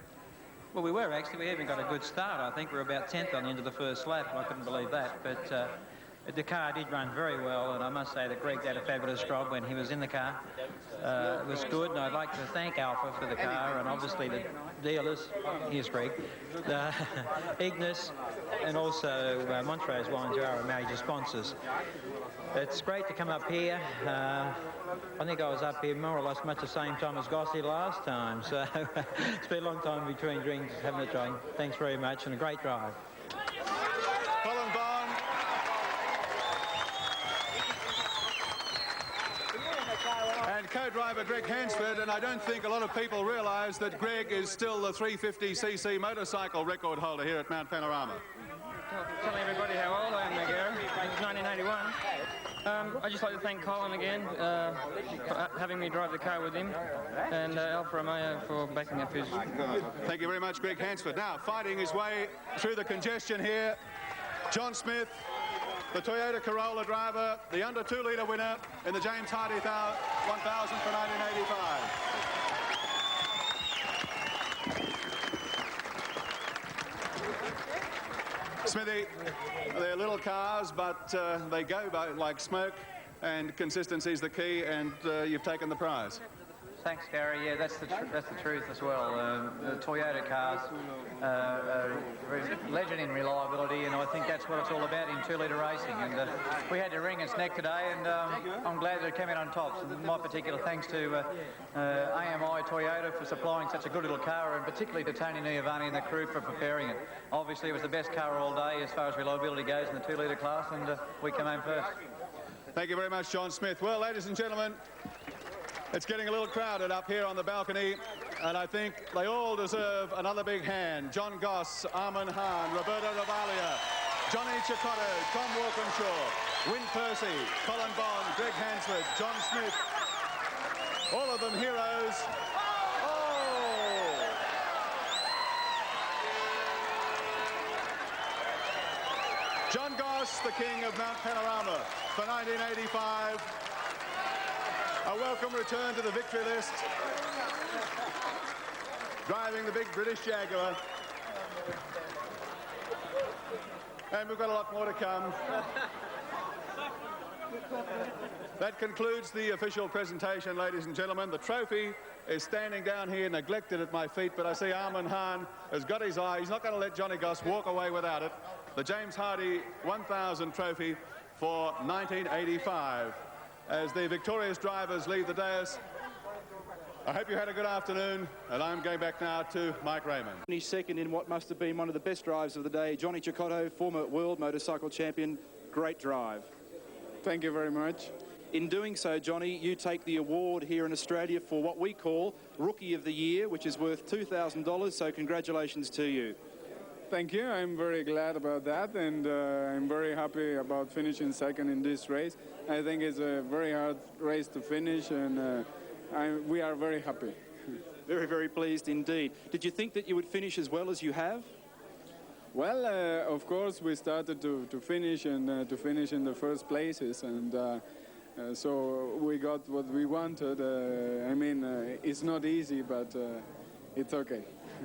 Well, we were actually. We even got a good start. I think we were about 10th on the end of the first lap. I couldn't believe that. But the car did run very well, and I must say that Greg did a fabulous job when he was in the car. It was good, and I'd like to thank Alpha for the car, and obviously the dealers. Here's Greg. Ignis, and also Montrose Wines are our major sponsors. It's great to come up here. I think I was up here more or less much the same time as Gossie last time, so it's been a long time between drinks, haven't it, John? Thanks very much, and a great drive. Colin Bond. And co-driver Greg Hansford, and I don't think a lot of people realise that Greg is still the 350cc motorcycle record holder here at Mount Panorama. Telling everybody how old I am again. It's 1981. I'd just like to thank Colin again for having me drive the car with him, and Alfa Romeo for backing up his... Thank you very much, Greg Hansford. Now, fighting his way through the congestion here, John Smith, the Toyota Corolla driver, the under 2-litre winner in the James Hardy 1000 for 1985. Smithy, they're little cars, but they go by like smoke, and consistency is the key, and you've taken the prize. Thanks, Gary. Yeah, that's the truth as well. The Toyota cars are legend in reliability, and I think that's what it's all about in 2-litre racing. And we had to wring its neck today, and I'm glad that it came out on top. So my particular thanks to AMI Toyota for supplying such a good little car, and particularly to Tony Niavani and the crew for preparing it. Obviously, it was the best car all day as far as reliability goes in the 2-litre class, and we came home first. Thank you very much, John Smith. Well, ladies and gentlemen, it's getting a little crowded up here on the balcony, and I think they all deserve another big hand. John Goss, Armin Hahn, Roberto Ravaglia, Johnny Cicotto, Tom Walkinshaw, Win Percy, Colin Bond, Greg Hansford, John Smith, all of them heroes. Oh! John Goss, the king of Mount Panorama for 1985. A welcome return to the victory list, driving the big British Jaguar. And we've got a lot more to come. That concludes the official presentation, ladies and gentlemen. The trophy is standing down here, neglected at my feet, but I see Armin Hahn has got his eye. He's not going to let Johnny Goss walk away without it. The James Hardy 1000 trophy for 1985. As the victorious drivers leave the dais, I hope you had a good afternoon, and I'm going back now to Mike Raymond. He's second in what must have been one of the best drives of the day. Johnny Cicotto, former world motorcycle champion, great drive. Thank you very much. In doing so, Johnny, you take the award here in Australia for what we call Rookie of the Year, which is worth $2,000, so congratulations to you. Thank you. I'm very glad about that, and I'm very happy about finishing second in this race. I think it's a very hard race to finish, and we are very happy. Very, very pleased indeed. Did you think that you would finish as well as you have? Well, of course, we started to finish and to finish in the first places, and so we got what we wanted. I mean, it's not easy, but it's okay.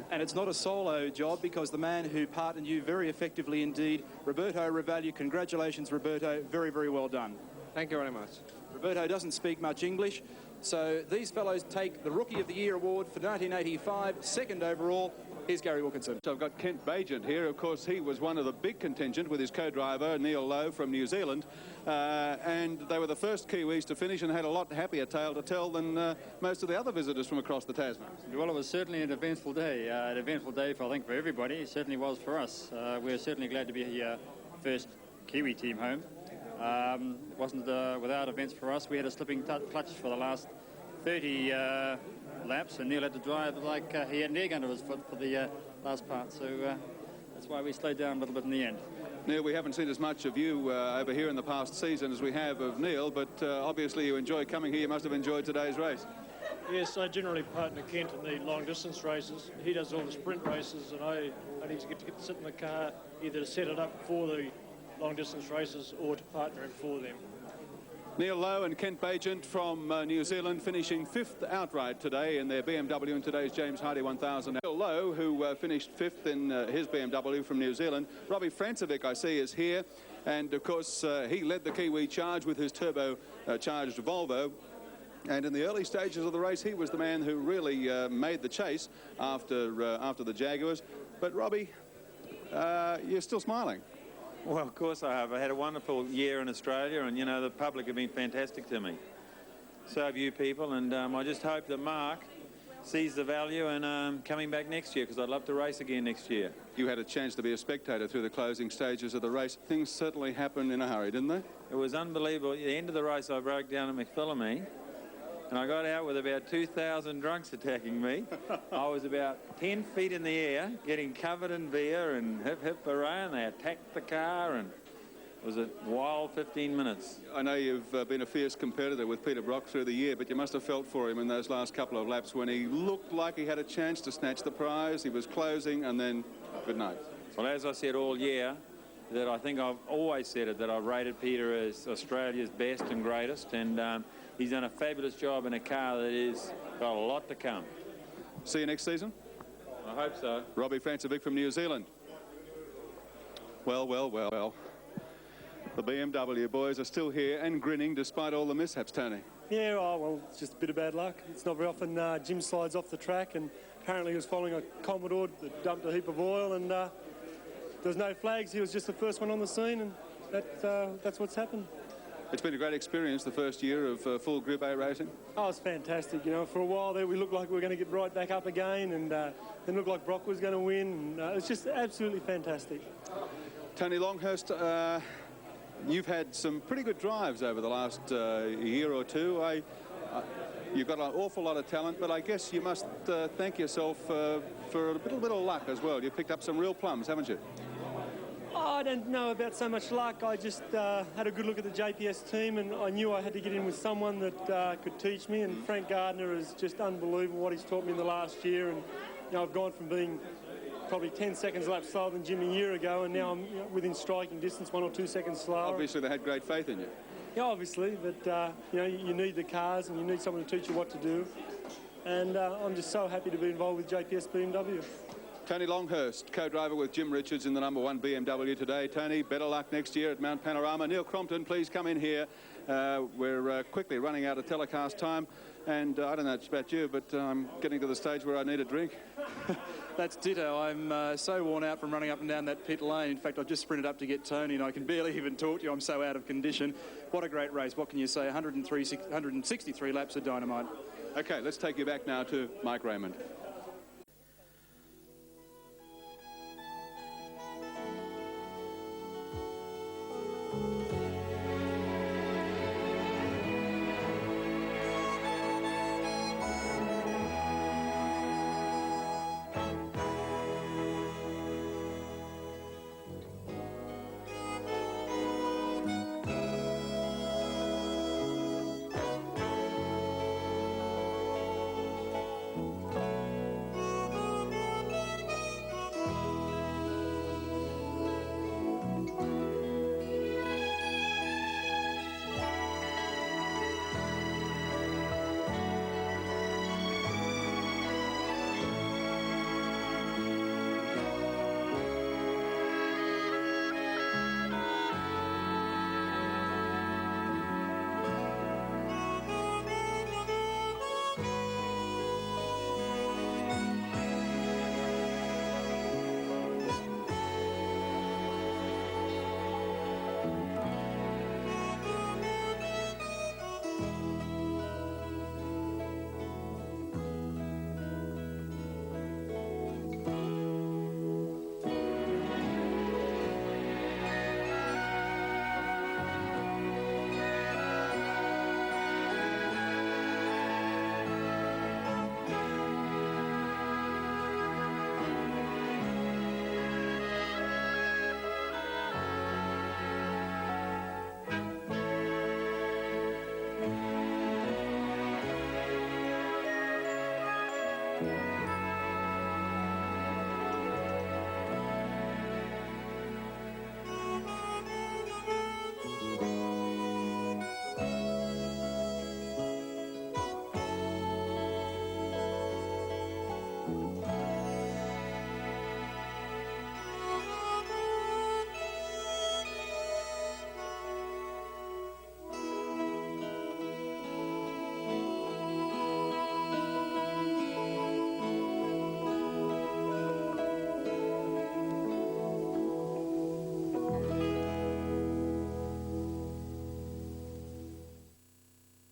And it's not a solo job, because the man who partnered you very effectively indeed, Roberto Ravaglia. Congratulations, Roberto. Very, very well done. Thank you very much. Roberto doesn't speak much English, so these fellows take the Rookie of the Year award for 1985, second overall. Here's Gary Wilkinson. So I've got Kent Bagent here. Of course, he was one of the big contingent with his co-driver, Neil Lowe from New Zealand. And they were the first Kiwis to finish and had a lot happier tale to tell than most of the other visitors from across the Tasman. Well, it was certainly an eventful day. An eventful day, I think, for everybody. It certainly was for us. We're certainly glad to be here, first Kiwi team home. It wasn't without events for us. We had a slipping clutch for the last 30 laps, and Neil had to drive like he had an egg under his foot for the last part. So That's why we slowed down a little bit in the end. Neil, we haven't seen as much of you over here in the past season as we have of Neil, but obviously you enjoy coming here. You must have enjoyed today's race. Yes, I generally partner Kent in the long-distance races. He does all the sprint races, and I need to get to sit in the car either to set it up for the long-distance races or to partner him for them. Neil Lowe and Kent Bagent from New Zealand finishing 5th outright today in their BMW in today's James Hardy 1000. Neil Lowe, who finished 5th in his BMW from New Zealand. Robbie Francevic, I see, is here. And, of course, he led the Kiwi charge with his turbo-charged Volvo. And in the early stages of the race, he was the man who really made the chase after the Jaguars. But, Robbie, you're still smiling. Well, of course I have. I had a wonderful year in Australia, and, you know, the public have been fantastic to me. So have you people, and I just hope that Mark sees the value and coming back next year, because I'd love to race again next year. You had a chance to be a spectator through the closing stages of the race. Things certainly happened in a hurry, didn't they? It was unbelievable. At the end of the race, I broke down at McPhillamy, and I got out with about 2,000 drunks attacking me. I was about 10 feet in the air, getting covered in beer and hip, hip, hooray, and they attacked the car, and it was a wild 15 minutes. I know you've been a fierce competitor with Peter Brock through the year, but you must have felt for him in those last couple of laps when he looked like he had a chance to snatch the prize. He was closing, and then good night. Well, as I said all year, that I think I've always said it, that I've rated Peter as Australia's best and greatest, and he's done a fabulous job in a car that is got a lot to come. See you next season? I hope so. Robbie Francevic from New Zealand. Well, well, well, well. The BMW boys are still here and grinning despite all the mishaps, Tony. Yeah, oh, well, it's just a bit of bad luck. It's not very often Jim slides off the track, and apparently he was following a Commodore that dumped a heap of oil, and there was no flags. He was just the first one on the scene, and that's what's happened. It's been a great experience, the first year of full Group A racing. Oh, it's fantastic. You know, for a while there we looked like we were going to get right back up again, and then looked like Brock was going to win. And, it's just absolutely fantastic. Tony Longhurst, you've had some pretty good drives over the last year or two. You've got an awful lot of talent, but I guess you must thank yourself for a little bit of luck as well. You've picked up some real plums, haven't you? Oh, I don't know about so much luck. I just had a good look at the JPS team, and I knew I had to get in with someone that could teach me. And Frank Gardner is just unbelievable what he's taught me in the last year. And you know, I've gone from being probably 10 seconds lap slower than Jim a year ago, and now I'm within striking distance, 1 or 2 seconds slower. Obviously, they had great faith in you. Yeah, obviously, but you know, you need the cars and you need someone to teach you what to do. And I'm just so happy to be involved with JPS BMW. Tony Longhurst, co-driver with Jim Richards in the #1 BMW today. Tony, better luck next year at Mount Panorama. Neil Crompton, please come in here. We're quickly running out of telecast time. And I don't know about you, but I'm getting to the stage where I need a drink. That's ditto. I'm so worn out from running up and down that pit lane. In fact, I've just sprinted up to get Tony, and I can barely even talk to you. I'm so out of condition. What a great race. What can you say? 163 laps of dynamite. OK, let's take you back now to Mike Raymond.